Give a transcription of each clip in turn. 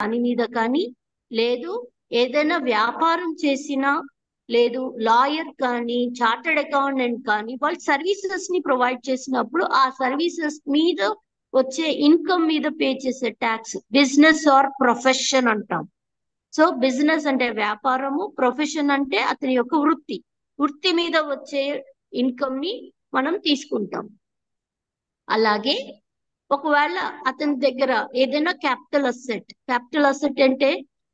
దాని మీద కానీ, లేదు ఏదైనా వ్యాపారం చేసినా, లేదు లాయర్ కానీ, చార్టర్డ్ అకౌంటెంట్ కానీ, వాళ్ళు సర్వీసెస్ ని ప్రొవైడ్ చేసినప్పుడు ఆ సర్వీసెస్ మీద వచ్చే ఇన్కమ్ మీద పే చేసే ట్యాక్స్ బిజినెస్ ఆర్ ప్రొఫెషన్ అంటాం. సో బిజినెస్ అంటే వ్యాపారము, ప్రొఫెషన్ అంటే అతని యొక్క వృత్తి మీద వచ్చే ఇన్కమ్ ని మనం తీసుకుంటాం. అలాగే ఒకవేళ అతని దగ్గర ఏదైనా క్యాపిటల్ అసెట్ అంటే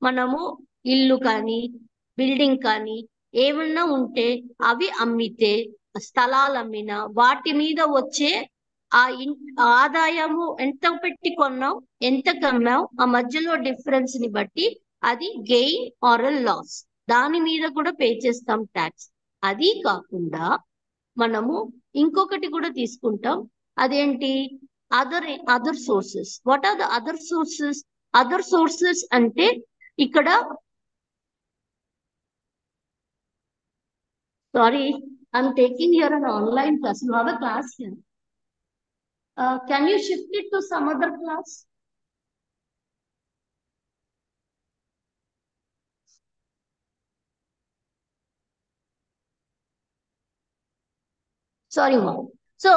మనము ఇల్లు కానీ, బిల్డింగ్ కానీ ఏమన్నా ఉంటే అవి అమ్మితే, స్థలాలు అమ్మినా వాటి మీద వచ్చే ఆ ఆదాయము ఎంత పెట్టి కొన్నాం, ఎంత కమ్మాం, ఆ మధ్యలో డిఫరెన్స్ ని బట్టి అది గెయిన్ ఆర్ లాస్, దాని మీద కూడా పే చేస్తాం ట్యాక్స్. అది కాకుండా మనము ఇంకొకటి కూడా తీసుకుంటాం, అదేంటి other sources. What are the other sources అంటే ఇక్కడ sorry, I'm taking here an online class. You have a class here. Can you shift it to some other class? Sorry, ma'am. So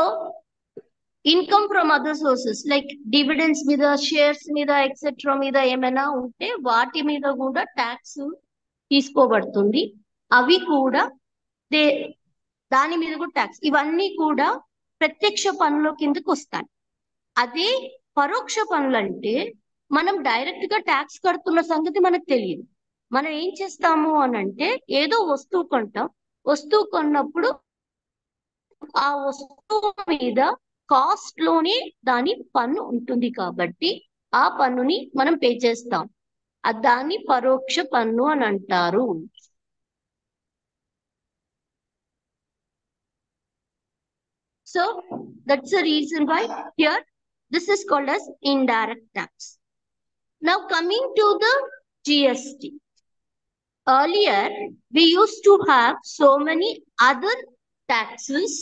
income from other sources like dividends మీద, shares మీద, etcetera మీద ఏమైనా ఉంటే వాటి మీద కూడా tax తీసుకోబడుతుంది. అవి కూడా దాని మీద కూడా ట్యాక్స్. ఇవన్నీ కూడా ప్రత్యక్ష పన్నుల కిందకు వస్తాయి. అదే పరోక్ష పనులు అంటే మనం డైరెక్ట్ గా ట్యాక్స్ కడుతున్న సంగతి మనకు తెలియదు. మనం ఏం చేస్తాము అని అంటే, ఏదో వస్తువు కొంటాం, వస్తువు కొన్నప్పుడు ఆ వస్తువు మీద కాస్ట్ లోనే దాని పన్ను ఉంటుంది కాబట్టి ఆ పన్నుని మనం పే చేస్తాం. దాన్ని పరోక్ష పన్ను అని అంటారు. So that's the reason why here this is called as indirect tax. Now coming to the GST. Earlier we used to have so many other taxes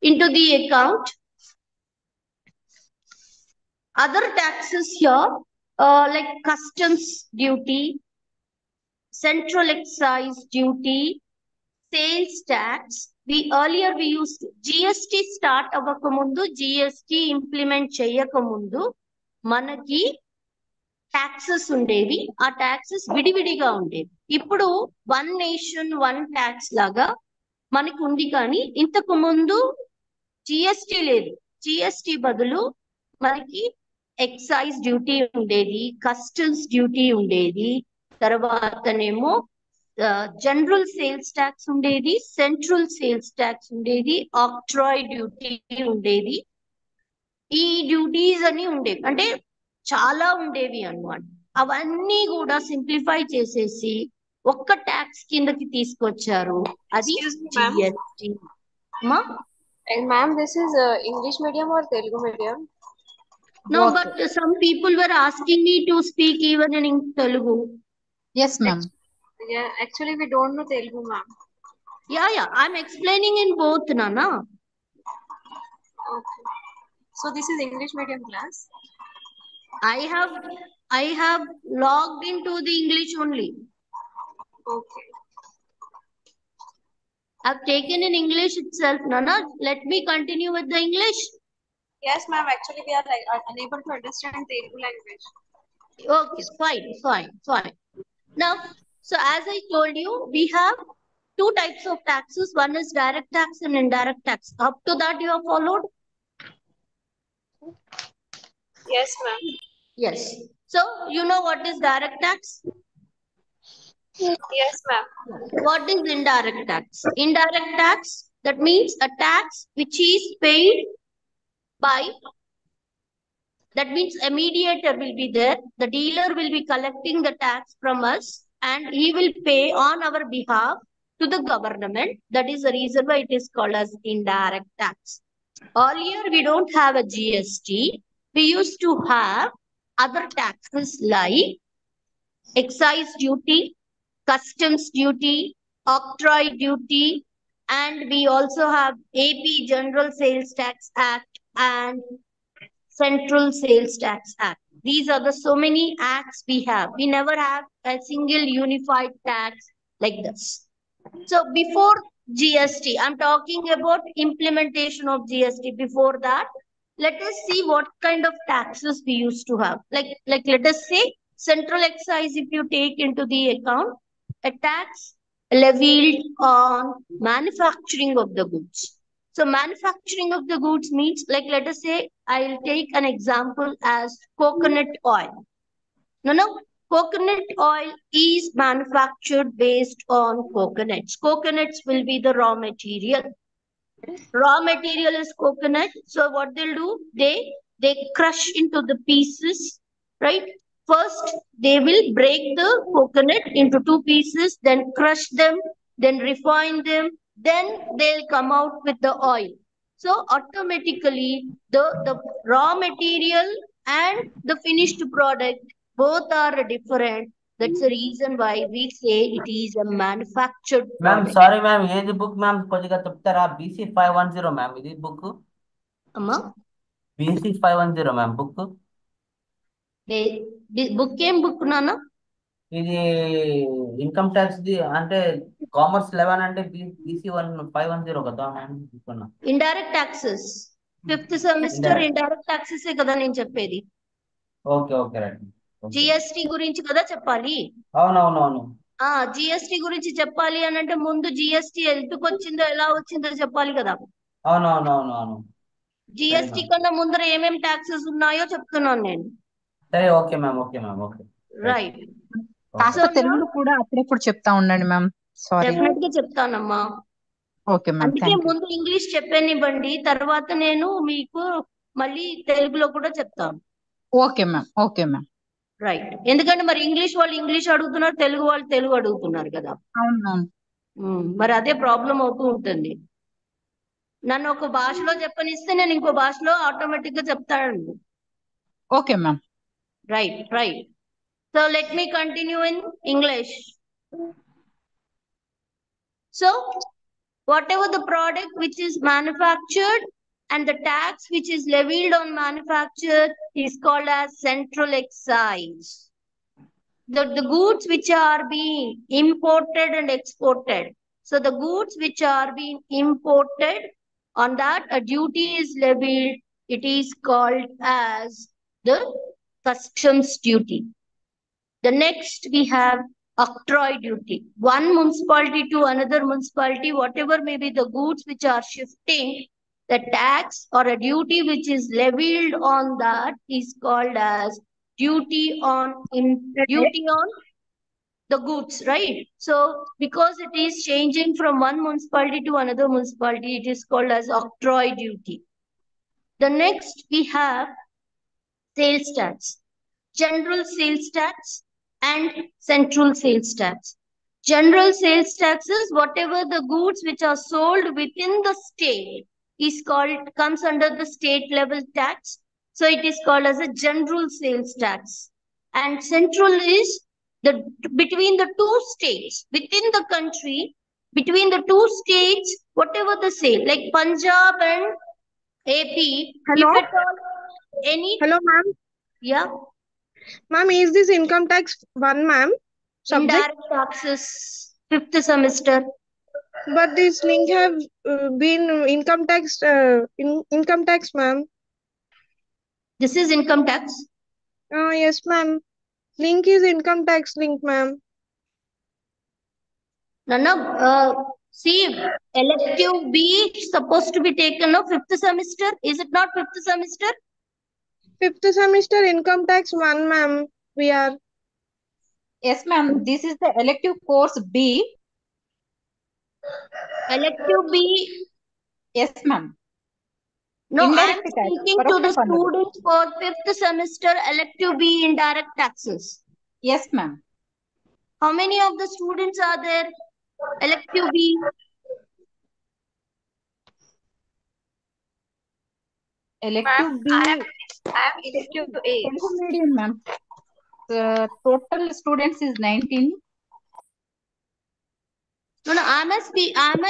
into the account. Other taxes here like customs duty, central excise duty, sales tax. Earlier we used GST start అవ్వకముందు, GST implement చేయకముందు మనకి taxes ఉండేవి. ఆ taxes విడివిడిగా ఉండేవి. ఇప్పుడు one nation one tax లాగా మనకు ఉంది. కానీ ఇంతకు ముందు GST లేదు. GST బదులు మనకి ఎక్సైజ్ డ్యూటీ ఉండేది, కస్టమ్స్ డ్యూటీ ఉండేది, తర్వాతనేమో జనరల్ సేల్స్ ట్యాక్స్ ఉండేది, సెంట్రల్ సేల్స్ ట్యాక్స్ ఉండేది, ఆక్ట్రాయ్ డ్యూటీ ఉండేది. ఈ డ్యూటీస్ అని ఉండేవి, అంటే చాలా ఉండేవి అన్నమాట. అవన్నీ కూడా సింప్లిఫై చేసేసి ఒక్క ట్యాక్స్ కిందకి తీసుకొచ్చారు. అది GST. Ma'am, this is English medium or Telugu medium? No, but some people were asking me to speak even in Telugu. Yes, ma'am. Yeah, actually we don't know Telugu, ma'am. Yeah, I'm explaining in both, Nana. Okay. So this is English medium class? I have logged into the English only. Okay. I've taken in English itself, Nana. Let me continue with the English. Yes, ma'am. Actually, we are like unable to understand Telugu language. Okay, fine. Now, so as I told you, we have two types of taxes. One is direct tax and indirect tax. Up to that you have followed? Yes, ma'am. Yes. So, you know what is direct tax? Yes, ma'am. What is indirect tax? Indirect tax, that means a tax which is paid by, that means a mediator will be there. The dealer will be collecting the tax from us and he will pay on our behalf to the government. That is the reason why it is called as indirect tax. Earlier we don't have a GST. We used to have other taxes like excise duty, customs duty, octroi duty, and we also have AP General Sales Tax Act and Central Sales Tax Act. These are the so many acts we have. We never have a single unified tax like this. So before GST, I'm talking about implementation of GST. Before that, let us see what kind of taxes we used to have. Like let us say central excise, if you take into the account, a tax levied on manufacturing of the goods. So manufacturing of the goods means, like let us say, I'll take an example as coconut oil. No, coconut oil is manufactured based on coconuts. Coconuts will be the raw material. Raw material is coconut. So what they'll do, they crush into the pieces, right? First, they will break the coconut into two pieces, then crush them, then refine them, then they'll come out with the oil. So automatically, the raw material and the finished product both are different. That's the reason why we say it is a manufactured ma'am product. Sorry ma'am, ఏది book ma'am కొద్దిగా చెప్తారా? BC 510 ma'am, ఇది book Amma, BC 510 ma'am book. Book ఏం book నాన్న? ఇది income tax the, అంటే commerce 11 అంటే BC 510 కదా మ్యామ్ అనుకున్నా. Indirect taxes, fifth semester indirect taxes కదా నేను చెప్పేది. Okay okay right. జిఎస్టి గురించి కదా చెప్పాలి. అవునవునవును. జిఎస్టి గురించి చెప్పాలి అని అంటే ముందు జిఎస్టి ఎందుకు వచ్చిందో ఎలా వచ్చిందో చెప్పాలి కదా. అవునవునవునవును. జిఎస్టి కన్నా ముందర ఏమేం టాక్సెస్ ఉన్నాయో చెప్తున్నాను నేను. సరే okay ma'am, okay ma'am, okay right. కాస్త తెలుగులో కూడా అప్పుడప్పుడు చెప్తా ఉండండి మ్యామ్. సారీ. డెఫినెట్ గా చెప్తానమ్మా. ఓకే మ్యామ్, అందుకే థ్యాంక్ యూ. ముందు ఇంగ్లీష్ చెప్పనివ్వండి, తర్వాత నేను మీకు మళ్ళీ తెలుగులో కూడా చెప్తాను. Okay ma'am, okay ma'am. Right. ఎందుకంటే మరి ఇంగ్లీష్ వాళ్ళు ఇంగ్లీష్ అడుగుతున్నారు, తెలుగు వాళ్ళు తెలుగు అడుగుతున్నారు కదా. అవును మ్యామ్. మరి అదే ప్రాబ్లం అవుతూ ఉంటుంది. నన్ను ఒక భాషలో చెప్పనిస్తే నేను ఇంకో భాషలో ఆటోమేటిక్ గా చెప్తానండి. Okay ma'am. Right right. So let me continue in English. So whatever the product which is manufactured and the tax which is levied on manufacture is called as central excise. The goods which are being imported and exported. So the goods which are being imported, on that a duty is levied. It is called as the customs duty. The next we have octroi duty. One municipality to another municipality, whatever may be the goods which are shifting, the tax or a duty which is levied on that is called as duty on the goods, right? So because it is changing from one municipality to another municipality, it is called as octroi duty. The next we have sales tax, general sales tax and central sales tax. General sales tax is whatever the goods which are sold within the state is called, comes under the state level tax. So it is called as a general sales tax. And central is the between the two states within the country, between the two states, whatever the sale, like Punjab and AP. Hello? If at all any. Hello, ma'am. Yeah. Ma'am, is this income tax one, ma'am? Subject? Indirect taxes, fifth semester. But this link have been income tax, income tax, ma'am. This is income tax. Yes, ma'am. Link is income tax link, ma'am. Nana, see, elective B is supposed to be taken of fifth semester. Is it not fifth semester? Fifth semester income tax one, ma'am. We are. Yes ma'am, this is the elective course B. Elective B. Yes ma'am. No, I am Indirect tax, speaking correct, to the Pandana. students for fifth semester elective B indirect taxes. Yes ma'am. How many of the students are there? Elective B. Elective B. I am elective A. Telugu medium ma'am. The total students is 19. No, am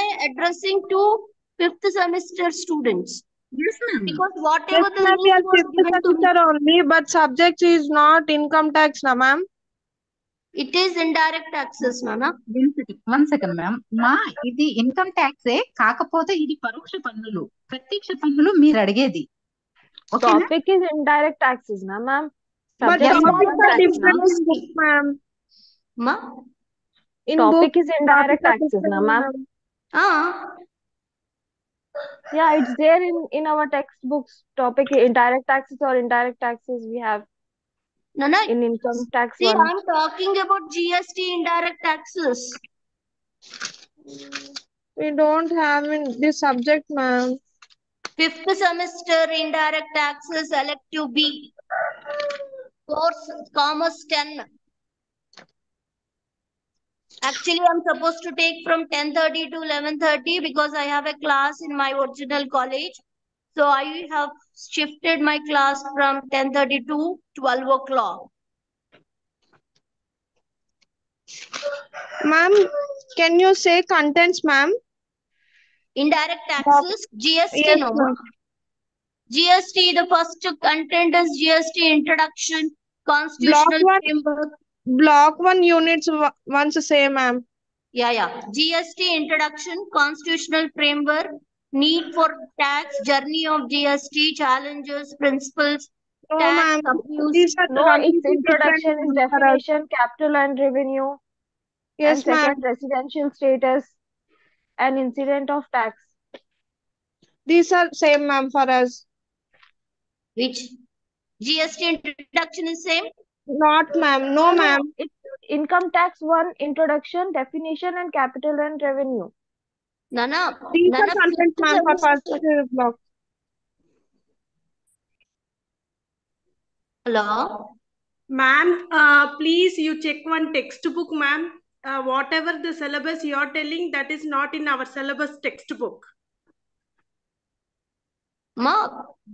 I addressing to fifth semester students? Yes, ma'am. Because Yes, whatever the ma'am, we link are was fifth given to me, semester only, but subject is not income tax, na ma'am. it is indirect taxes, Nana. One second ma'am. మా ఇది income ట్యాక్సే, కాకపోతే ఇది పరోక్ష పన్నులు. ప్రత్యక్ష పన్నులు మీరు అడిగేది. ఓకేనా? Topic is indirect taxes, na ma'am. But Subject is topics income are tax, na. different in book, ma'am. Ma? In book, Topic is indirect topics are taxes, na different, ma'am. ma'am. Ah, Yeah, it's there in our textbooks. Topic indirect taxes or indirect taxes we have Nana, in income tax see, one. I'm talking about GST indirect taxes. We don't have in this subject, ma'am. Fifth semester indirect taxes, Elective-B. Course Commerce 10. Actually, I'm supposed to take from 10:30 to 11:30 because I have a class in my original college. So I have shifted my class from 10:30 to 12 o'clock. Ma'am, can you say contents, ma'am? Indirect taxes, GST, Yes, no? ma'am. GST, the first content is GST introduction, constitutional Block 1, framework. block 1 units once say, ma'am. Yeah. GST introduction, constitutional framework, need for tax, journey of GST, challenges, principles, No, tax ma'am. abuse. These are No, its completely introduction different is for us. definition, capital and revenue, and Yes, ma'am. second residential status and incident of tax. These are same, ma'am, for us. Which GST introduction is same? Not, ma'am. No, ma'am. It's income tax one, introduction, definition, and capital and revenue. Nana, These are Nana, contents, fifth ma'am, for first semester. block. Hello? Ma'am, please you check one textbook, ma'am. Whatever the syllabus you are telling, that is not in our syllabus textbook. Ma,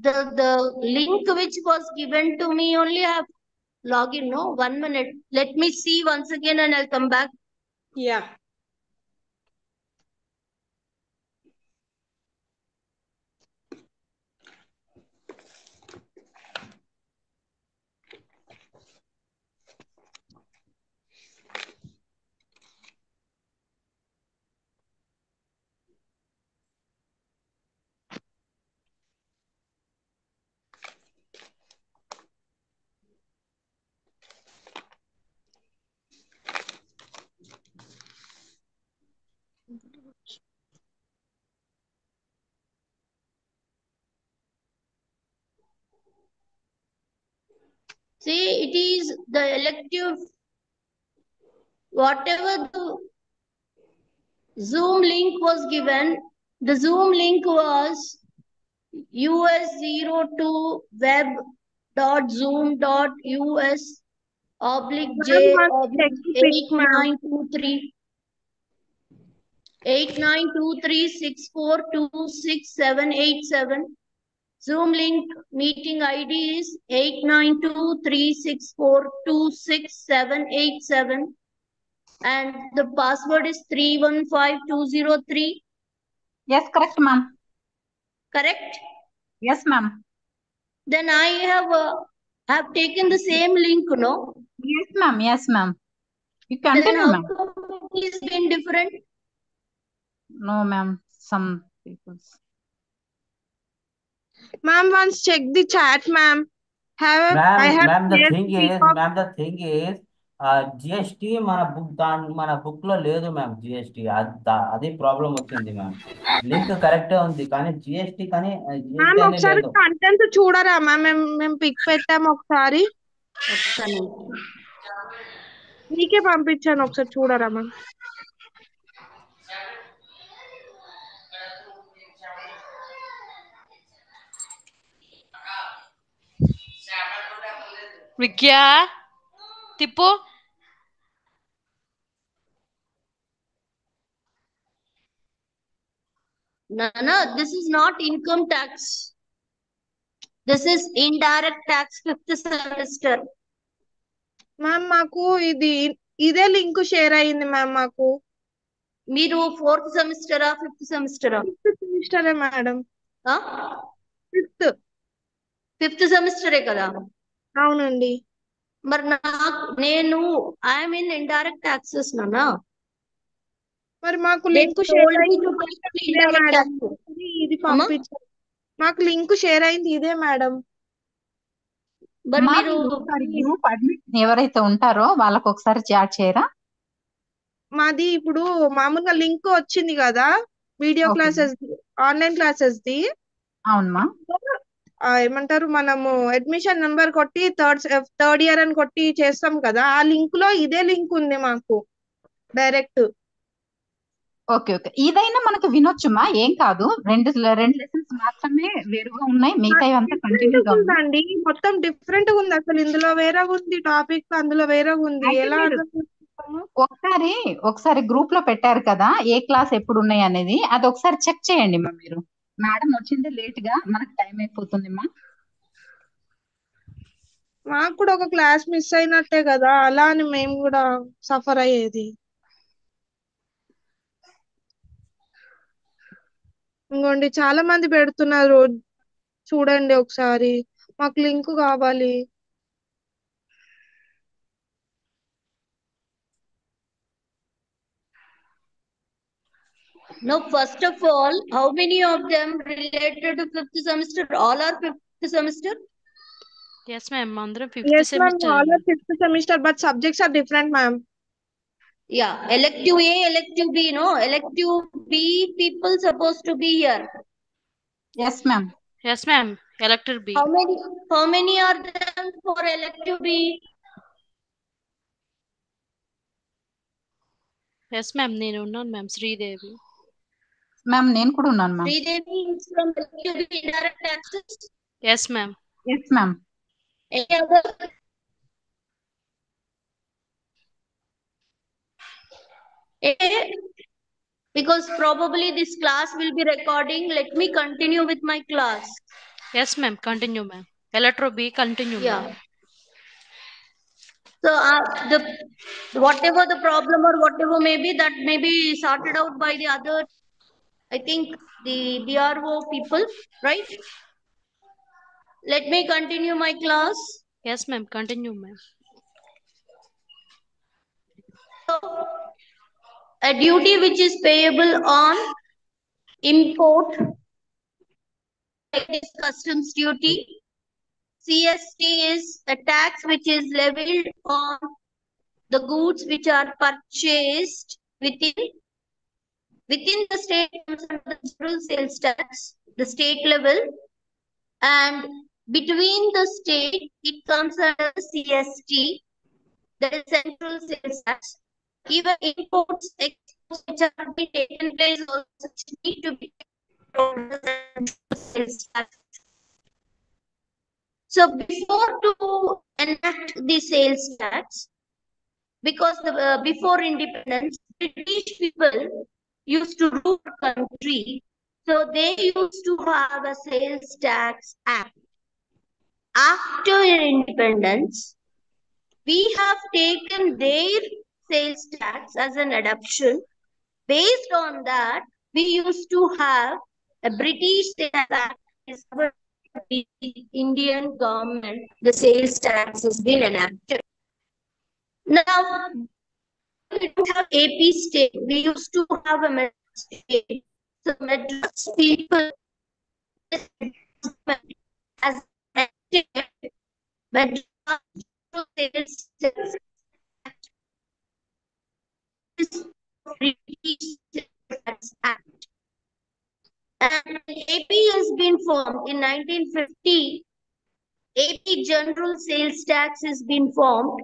the link which was given to me only I have login, no? 1 minute. Let me see once again and I'll come back. Yeah. See, it is the elective, whatever the Zoom link was given, the Zoom link was us02 web.zoom.us /j Ma'am, once check the pic, ma'am. 8923 892364267787. Zoom link meeting ID is 892364267787 and the password is 315203. Yes, correct, ma'am. Correct? Yes, ma'am. Then I have taken the same link, no? Yes, ma'am. Yes, ma'am. You Then continue, how ma'am. come it is been different? No, ma'am. Some people's. Ma'am, once check the chat, ma'am. I Ma'am, have ma'am, the shared thing the is, link of ma'am, the thing is, GST మన book లో లేదు ma'am. GST అది problem వచ్చింది ma'am. Link కరెక్టే ఉంది కానీ GST కానీ ma'am GST అని ఒకసారి లేదు. కంటెంట్ చూడరా మ్యామ్? మేము పిక్ పెట్టాము ఒకసారి, మీకే పంపించాను, ఒకసారి చూడరా మ్యామ్? విద్యా తిప్పు. Nana, this is not income tax. This is indirect tax, 5th semester. Ma'am మాకు ఇదే లింక్ షేర్ అయ్యింది మ్యామ్. మాకు మీరు 4th సెమిస్టరా 5th సెమిస్టరా? 5th సెమిస్టరే madam. Fifth సెమిస్టరే కదా. అవునండి. మరి నేను ఐఎమ్ ఇన్ ఇండైరెక్ట్ యాక్సెస్ నానా. మరి మాకు They link told share me అయింది to take the ఇదే indirect మేడం. access. ఇది అమ్మా పంపించారు. మాకు లింక్ షేర్ అయింది ఇదే మేడం. మరి అమ్మా మీరు మీరు ఒకసారి గ్రూప్ అడ్మిన్ ఎవరైతే ఉంటారో వాళ్ళకి ఒకసారి చాట్ చేయరా? మాది ఇప్పుడు మామూలుగా లింక్ వచ్చింది కదా video okay classes online classes the. అవునమ్మా. ఏమంటారు మనము అడ్మిషన్ నెంబర్ కొట్టి థర్డ్ ఇయర్ అని కొట్టి చేస్తాం కదా, ఆ లింక్ లో ఇదే లింక్ ఉంది మాకు డైరెక్ట్. ఓకే ఓకే, ఇదైనా మనకు వినొచ్చుమా, ఏం కాదు. రెండు లెసన్స్ మాత్రమే వేరుగా ఉన్నాయి, మిగతా అంతా డిఫరెంట్ కంటిన్యూగా ఉన్నాయి. ఉందండి, మొత్తం డిఫరెంట్ ఉంది. అసలు ఇందులో వేరేగా ఉంది టాపిక్, అందులో వేరేగా ఉంది. అయితే ఎలా మీరు అర్థం చేసుకుంటాము? ఒకసారి గ్రూప్ లో పెట్టారు కదా ఏ క్లాస్ ఎప్పుడు ఉన్నాయి అనేది, అది ఒకసారి చెక్ చేయండి మా. మీరు మేడం వచ్చింది లేట్ గా, మనకు టైం అయిపోతుంది మా. మాకు కూడా ఒక క్లాస్ మిస్ అయినట్టే కదా, అలా అని మేము కూడా సఫర్ అయ్యేది. ఇంకోండి చాలా మంది పెడుతున్నారు, చూడండి ఒకసారి. మాకు లింక్ కావాలి. No, first of all, how many of them related to fifth semester? All are fifth semester? Yes, ma'am. Mandra fifth Yes, ma'am. semester. All are fifth semester, but subjects are different, ma'am. Yeah, elective A, elective B, no? Elective B people supposed to be here. Yes ma'am. Yes, ma'am. Elective-B. How many are there for elective B? Yes, ma'am. నేను ఉన్నాను ma'am, Sridevi. Ma'am నేను కూడా ఉన్నాను ma'am. Sridevi is from elective B indirect access. Yes, ma'am. Yes ma'am. Any other? Because probably this class will be recording. Let me continue with my class. Yes, ma'am. Continue, ma'am. Elective-B, continue, Yeah. ma'am. So whatever the problem or whatever may be, that may be sorted out by the other, I think the BRO people, right? Let me continue my class. Yes, ma'am. Continue, ma'am. So, a duty which is payable on import is customs duty. CST is a tax which is levied on the goods which are purchased within the state comes under the general sales tax, the state level, and between the state it comes under CST, that is central sales tax. Even imports, exports which are being taken place also need to be under the central sales tax. So before to enact the sales tax, because before independence, British people used to rule the country, so they used to have a sales tax act. After independence, we have taken their sales tax as an adoption. Based on that, we used to have a British sales act. The Indian government, the sales tax has been enacted. Now, we don't have AP state. We used to have a Madras state. So Madras people as Madras sales tax British Sales Act. And AP has been formed in 1950. AP General Sales Tax has been formed.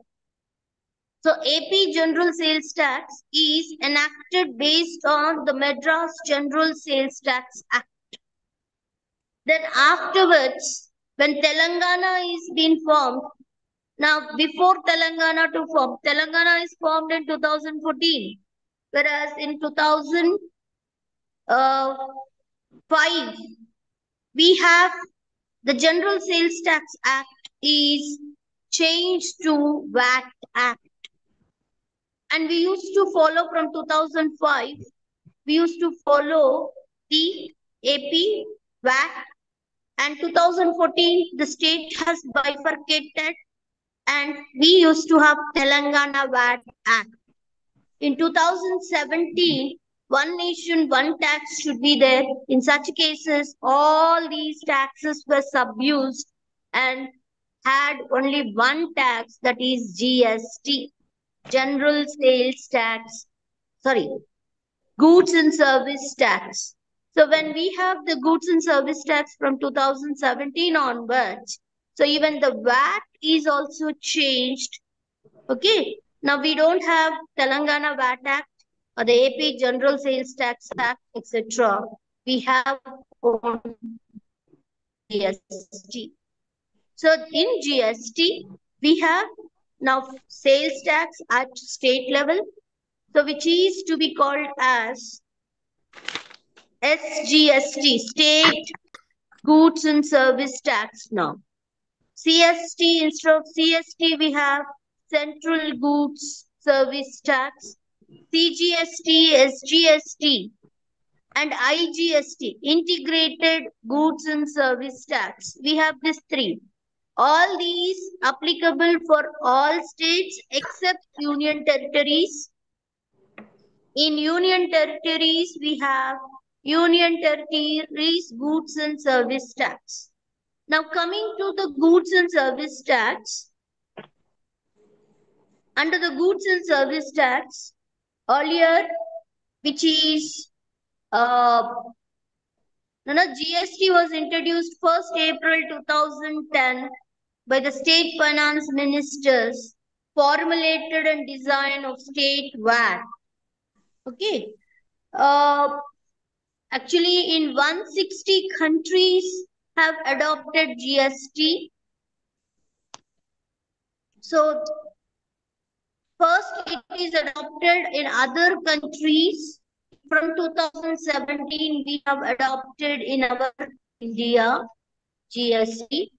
So AP General Sales Tax is enacted based on the Madras General Sales Tax Act. Then afterwards, when Telangana is being formed, now before Telangana to form, Telangana is formed in 2014, whereas in 2005, we have the General Sales Tax Act is changed to VAT Act. And we used to follow from 2005, we used to follow the AP VAT And 2014, the state has bifurcated, and we used to have Telangana VAT Act. In 2017, one nation, one tax should be there. In such cases, all these taxes were subused and had only one tax, that is GST, General Sales Tax, sorry, Goods and Service Tax. So when we have the Goods and Service Tax from 2017 onwards, so even the VAT is also changed. Okay, now we don't have Telangana VAT Act or the AP General Sales Tax Act, etc. We have only GST. So in GST, we have now sales tax at state level, so which is to be called as SGST, State Goods and Service Tax now. CST, instead of CST, we have Central Goods Service Tax, CGST, SGST, and IGST, Integrated Goods and Service Tax. We have these three. All these applicable for all states except union territories. In union territories, we have Union Territories Goods and Service Tax. Now coming to the Goods and Service Tax, under the Goods and Service Tax, earlier, which is GST was introduced 1st April 2010 by the state finance ministers, formulated and design of state VAT. Okay. Actually, in 160 countries have adopted GST. So, first it is adopted in other countries. From 2017, we have adopted in our India GST.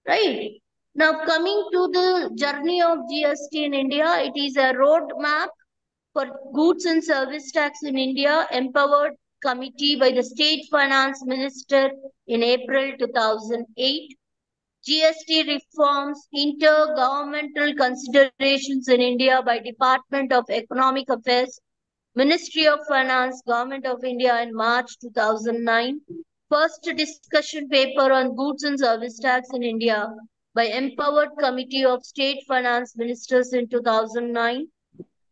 Right. Now, coming to the journey of GST in India, it is a roadmap for goods and service tax in India, empowered committee by the state finance minister in April 2008. GST reforms, intergovernmental considerations in India by Department of Economic Affairs, Ministry of Finance, Government of India in March 2009. First discussion paper on goods and service tax in India by Empowered Committee of State Finance Ministers in 2009.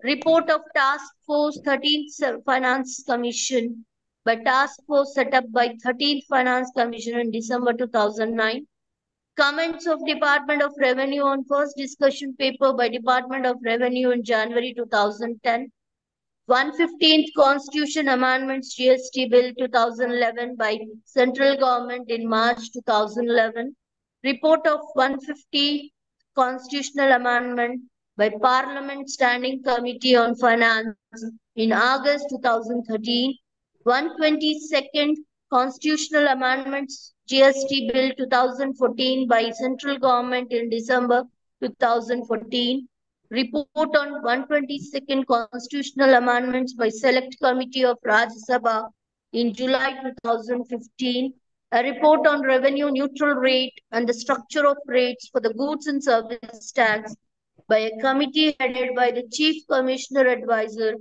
Report of Task Force 13th Finance Commission by Task Force set up by 13th Finance Commission in December 2009. Comments of Department of Revenue on first discussion paper by Department of Revenue in January 2010. 115th Constitution Amendments GST Bill 2011 by Central Government in March 2011. Report of 150 Constitutional Amendment by Parliament Standing Committee on Finance in August 2013. 122nd Constitutional Amendments GST Bill 2014 by Central Government in December 2014. Report on 122nd Constitutional Amendments by Select Committee of Rajya Sabha in July 2015. A report on revenue neutral rate and the structure of rates for the goods and service tax by a committee headed by the Chief Commissioner Advisor,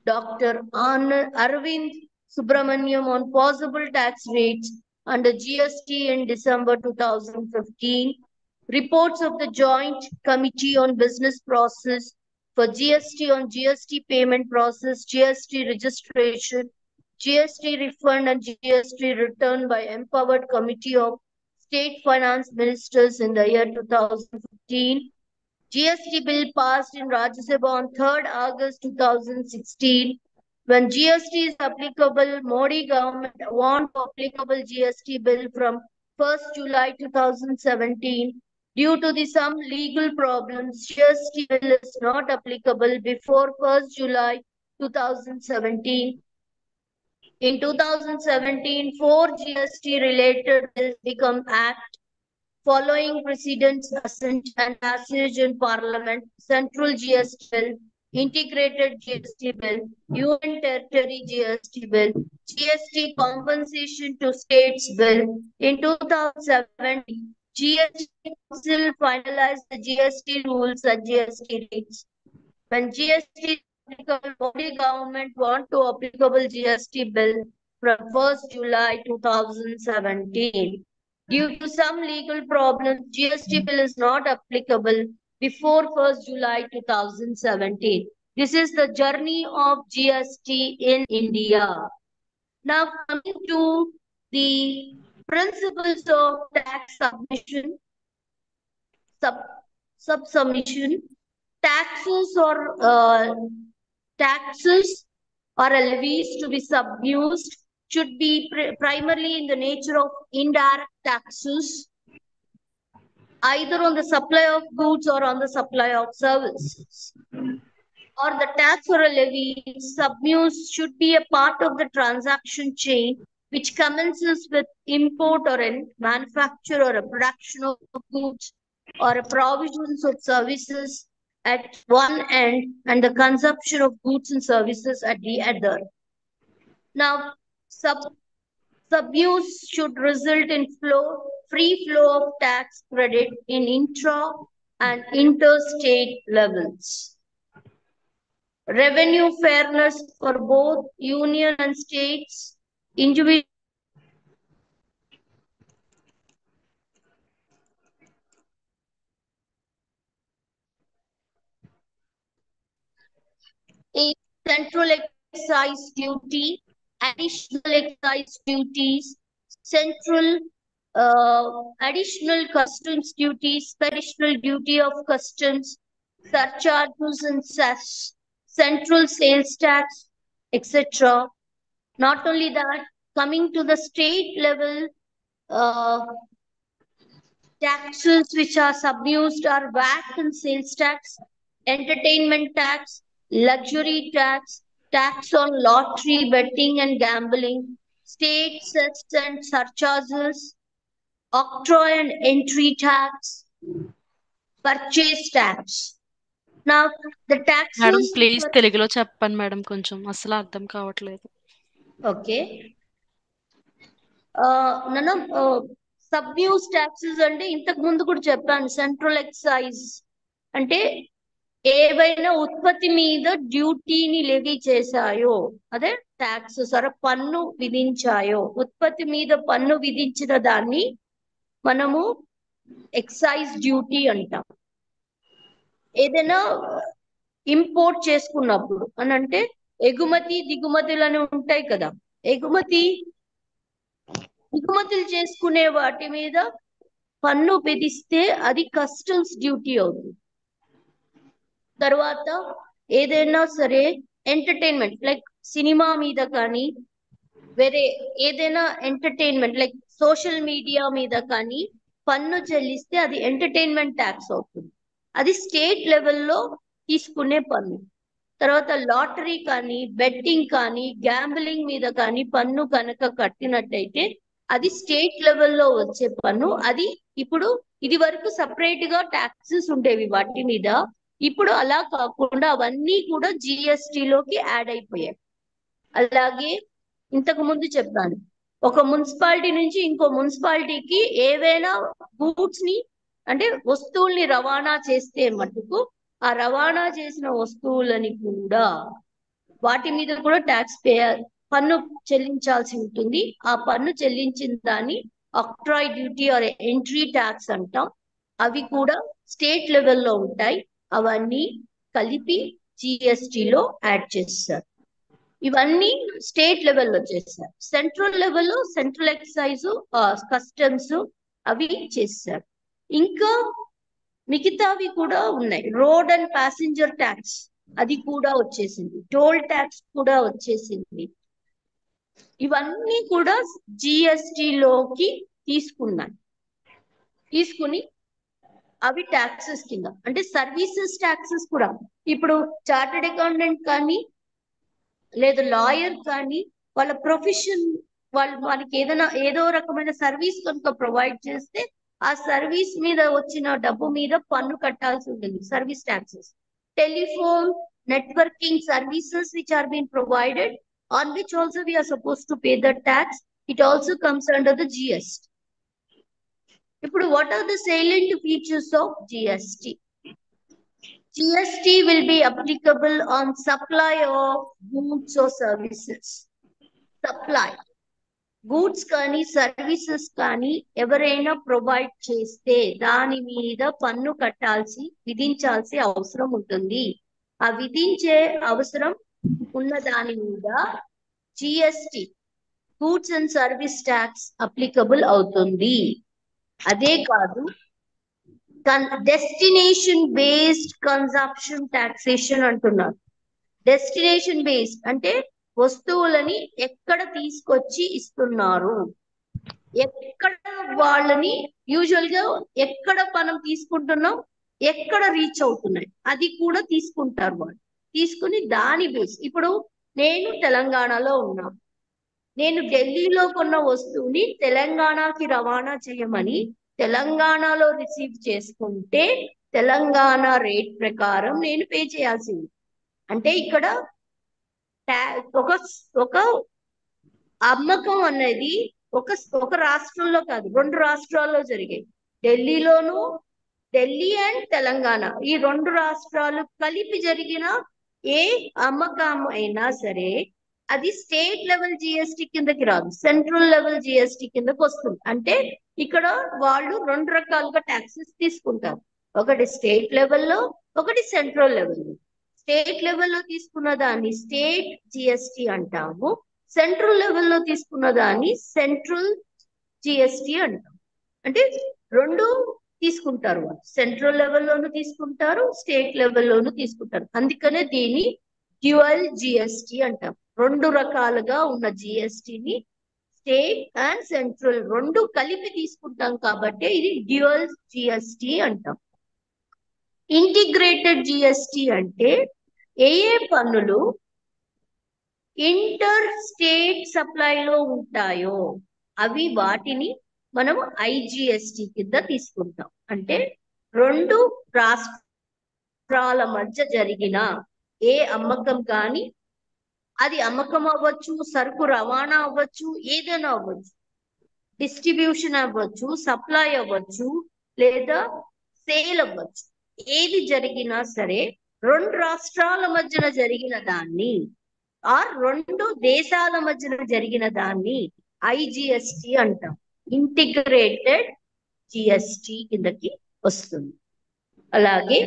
Dr. Arvind Subramaniam, on possible tax rates under GST in December 2015. Reports of the Joint Committee on Business Process for GST on GST payment process, GST registration, GST refund and GST return by Empowered Committee of State Finance Ministers in the year 2015. GST bill passed in Rajya Sabha on 3rd August 2016. When GST is applicable, Modi government want applicable GST bill from 1st July 2017. Due to some legal problems, GST bill is not applicable before 1st July 2017. In 2017, 4 GST-related bills become Act. Following President's assent and passage in Parliament, Central GST Bill Integrated GST Bill, Union Territory GST Bill, GST Compensation to States Bill. In 2017, GST Council finalized the GST rules and GST rates. When GST is applicable, body government want to applicable GST bill from 1st July 2017. Due to some legal problems, GST bill is not applicable before 1st July 2017. This is the journey of GST in India. Now coming to the principles of tax submission, submission. Taxes or levies to be subdued should be primarily in the nature of indirect taxes, either on the supply of goods or on the supply of services. Or the tax or a levy subdued should be a part of the transaction chain which commences with import or a manufacture or a production of goods or a provisions of services at one end and the consumption of goods and services at the other. Now, subuse should result in free flow of tax credit in intra and interstate levels. Revenue fairness for both union and states, individual central excise duty, additional excise duties, central additional customs duties, additional duty of customs, surcharges and cess, central sales tax, etc. Not only that, coming to the state level, taxes which are subdued are VAT and sales tax, entertainment tax, luxury tax, tax on lottery, betting and gambling, state cess and surcharges, octroi and entry tax, purchase tax. Now, the taxes... madam please తెలుగులో చెప్పండి madam, కొంచెం అసలు అర్థం కావట్లేదు. Okay, నన్ను సబ్డ్యూస్ taxes అంటే ఇంతకు ముందు కూడా చెప్పాను. సెంట్రల్ ఎక్సైజ్ అంటే ఏవైనా ఉత్పత్తి మీద డ్యూటీని లెవీ చేశాయో, అదే ట్యాక్సెస్ అరే పన్ను విధించాయో, ఉత్పత్తి మీద పన్ను విధించిన దాన్ని మనము ఎక్సైజ్ డ్యూటీ అంటాం. ఏదైనా ఇంపోర్ట్ చేసుకున్నప్పుడు అని అంటే ఎగుమతి దిగుమతులు అని ఉంటాయి కదా, దిగుమతులు చేసుకునే వాటి మీద పన్ను విధిస్తే అది కస్టమ్స్ డ్యూటీ అవుతుంది. తర్వాత ఏదైనా సరే ఎంటర్టైన్మెంట్ లైక్ సినిమా మీద కానీ వేరే ఏదైనా ఎంటర్టైన్మెంట్ లైక్ సోషల్ మీడియా మీద కానీ పన్ను చెల్లిస్తే అది ఎంటర్టైన్మెంట్ ట్యాక్స్ అవుతుంది. అది స్టేట్ లెవెల్లో తీసుకునే పన్ను. తర్వాత లాటరీ కానీ బెట్టింగ్ కానీ గ్యాంబ్లింగ్ మీద కానీ పన్ను కనుక కట్టినట్టయితే అది స్టేట్ లెవెల్లో వచ్చే పన్ను. అది ఇప్పుడు ఇది వరకు సపరేట్ గా ట్యాక్సెస్ ఉండేవి వాటి మీద, ఇప్పుడు అలా కాకుండా అవన్నీ కూడా జిఎస్టిలోకి యాడ్ అయిపోయాయి. అలాగే ఇంతకు ముందు చెప్పాను, ఒక మున్సిపాలిటీ నుంచి ఇంకో మున్సిపాలిటీకి ఏవైనా గూడ్స్ ని అంటే వస్తువుల్ని రవాణా చేస్తే మటుకు ఆ రవాణా చేసిన వస్తువులని కూడా వాటి మీద కూడా ట్యాక్స్ పన్ను చెల్లించాల్సి ఉంటుంది. ఆ పన్ను చెల్లించిన దాన్ని octroi duty or entry tax అంటాం. అవి కూడా స్టేట్ లెవెల్లో ఉంటాయి. అవన్నీ కలిపి జిఎస్టిలో యాడ్ చేస్తారు. ఇవన్నీ స్టేట్ లెవెల్లో చేస్తారు. సెంట్రల్ లెవెల్లో సెంట్రల్ ఎక్సైజ్ కస్టమ్స్ అవి చేస్తారు. ఇంకా మిగతావి కూడా ఉన్నాయి. రోడ్ అండ్ ప్యాసింజర్ ట్యాక్స్ అది కూడా వచ్చేసింది, టోల్ ట్యాక్స్ కూడా వచ్చేసింది. ఇవన్నీ కూడా జిఎస్టిలోకి తీసుకుని అవి ట్యాక్సెస్ కింద అంటే సర్వీసెస్ ట్యాక్సెస్ కూడా. ఇప్పుడు చార్టెడ్ అకౌంటెంట్ కానీ లేదా లాయర్ కానీ వాళ్ళ ప్రొఫెషన్ వాళ్ళకి ఏదో రకమైన సర్వీస్ కనుక ప్రొవైడ్ చేస్తే ఆ సర్వీస్ మీద వచ్చిన డబ్బు మీద పన్ను కట్టాల్సి ఉంటుంది, service taxes. telephone, networking services which are being provided, on which also we are supposed to pay the tax. It also comes under the GST. ఇప్పుడు what are the salient features of GST? GST will be applicable on supply of goods or services. Supply. Goods కానీ services కానీ ఎవరైనా provide చేస్తే దాని మీద పన్ను విధించాల్సి అవసరం ఉంటుంది. ఆ విధించే అవసరం ఉన్న దాని మీద GST, goods and service tax applicable అవుతుంది. అదే కాదు, డెస్టినేషన్ బేస్డ్ కన్సంప్షన్ టాక్సేషన్ అంటున్నారు. డెస్టినేషన్ బేస్డ్ అంటే వస్తువులని ఎక్కడ తీసుకొచ్చి ఇస్తున్నారు, ఎక్కడ వాళ్ళని యూజువల్ గా ఎక్కడ మనం తీసుకుంటున్నాం, ఎక్కడ రీచ్ అవుతున్నాయి అది కూడా తీసుకుంటారు వాళ్ళు. తీసుకుని దాని బేస్, ఇప్పుడు నేను తెలంగాణలో ఉన్నా, నేను ఢిల్లీలో కొన్న వస్తువుని తెలంగాణకి రవాణా చేయమని తెలంగాణలో రిసీవ్ చేసుకుంటే తెలంగాణ రేట్ ప్రకారం నేను పే చేయాల్సింది. అంటే ఇక్కడ ఒక అమ్మకం అనేది ఒక రాష్ట్రంలో కాదు, 2 రాష్ట్రాల్లో జరిగాయి. ఢిల్లీ అండ్ తెలంగాణ, ఈ 2 రాష్ట్రాలు కలిపి జరిగిన ఏ అమ్మకం అయినా సరే అది స్టేట్ లెవెల్ జిఎస్టి కిందకి రాదు, సెంట్రల్ లెవెల్ జిఎస్టి కిందకి వస్తుంది. అంటే ఇక్కడ వాళ్ళు 2 రకాలుగా ట్యాక్సెస్ తీసుకుంటారు, ఒకటి స్టేట్ లెవెల్లో, ఒకటి సెంట్రల్ లెవెల్లో. స్టేట్ లెవెల్లో తీసుకున్న దాన్ని స్టేట్ జిఎస్టి అంటాము, సెంట్రల్ లెవెల్లో తీసుకున్న దాన్ని సెంట్రల్ జిఎస్టి అంటాం. అంటే 2 తీసుకుంటారు వాళ్ళు, సెంట్రల్ లెవెల్లోనూ తీసుకుంటారు, స్టేట్ లెవెల్లోనూ తీసుకుంటారు. అందుకనే దీన్ని డ్యూయల్ జిఎస్టి అంటాం. 2 రకాలుగా ఉన్న జిఎస్టిని స్టేట్ అండ్ సెంట్రల్ 2 కలిపి తీసుకుంటాం కాబట్టి ఇది డ్యూయల్ జిఎస్టి అంటాం. ఇంటిగ్రేటెడ్ జిఎస్టి అంటే ఏ పన్నులు ఇంటర్ స్టేట్ సప్లైలో ఉంటాయో అవి వాటిని మనం ఐజిఎస్టి కింద తీసుకుంటాం. అంటే 2 రాష్ట్రాల మధ్య జరిగిన ఏ అమ్మకం కానీ, అది అమ్మకం అవ్వచ్చు, సరుకు రవాణా అవ్వచ్చు, ఏదైనా అవ్వచ్చు, డిస్ట్రిబ్యూషన్ అవ్వచ్చు, సప్లై అవ్వచ్చు, లేదా సేల్ అవ్వచ్చు, ఏది జరిగినా సరే 2 రాష్ట్రాల మధ్యన జరిగిన దాన్ని ఆ 2 దేశాల మధ్యన జరిగిన దాన్ని ఐజిఎస్టి అంటాం. ఇంటిగ్రేటెడ్ జిఎస్టి కిందకి వస్తుంది. అలాగే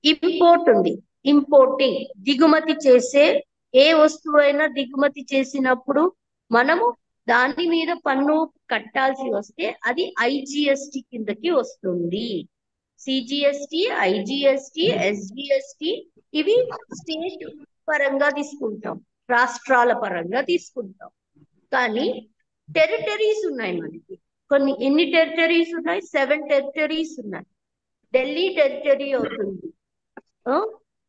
ఇంపోర్ట్ ఉంది, ఇంపోర్టింగ్ దిగుమతి చేసే ఏ వస్తువైనా దిగుమతి చేసినప్పుడు మనము దాని మీద పన్ను కట్టాల్సి వస్తే అది ఐజిఎస్టి కిందకి వస్తుంది. సిజిఎస్టి, ఐజిఎస్టి, ఎస్జిఎస్టి ఇవి స్టేట్ పరంగా తీసుకుంటాం, రాష్ట్రాల పరంగా తీసుకుంటాం. కానీ టెరిటరీస్ ఉన్నాయి మనకి, ఎన్ని టెరిటరీస్ ఉన్నాయి? 7 టెరిటరీస్ ఉన్నాయి. ఢిల్లీ టెరిటరీ అవుతుంది,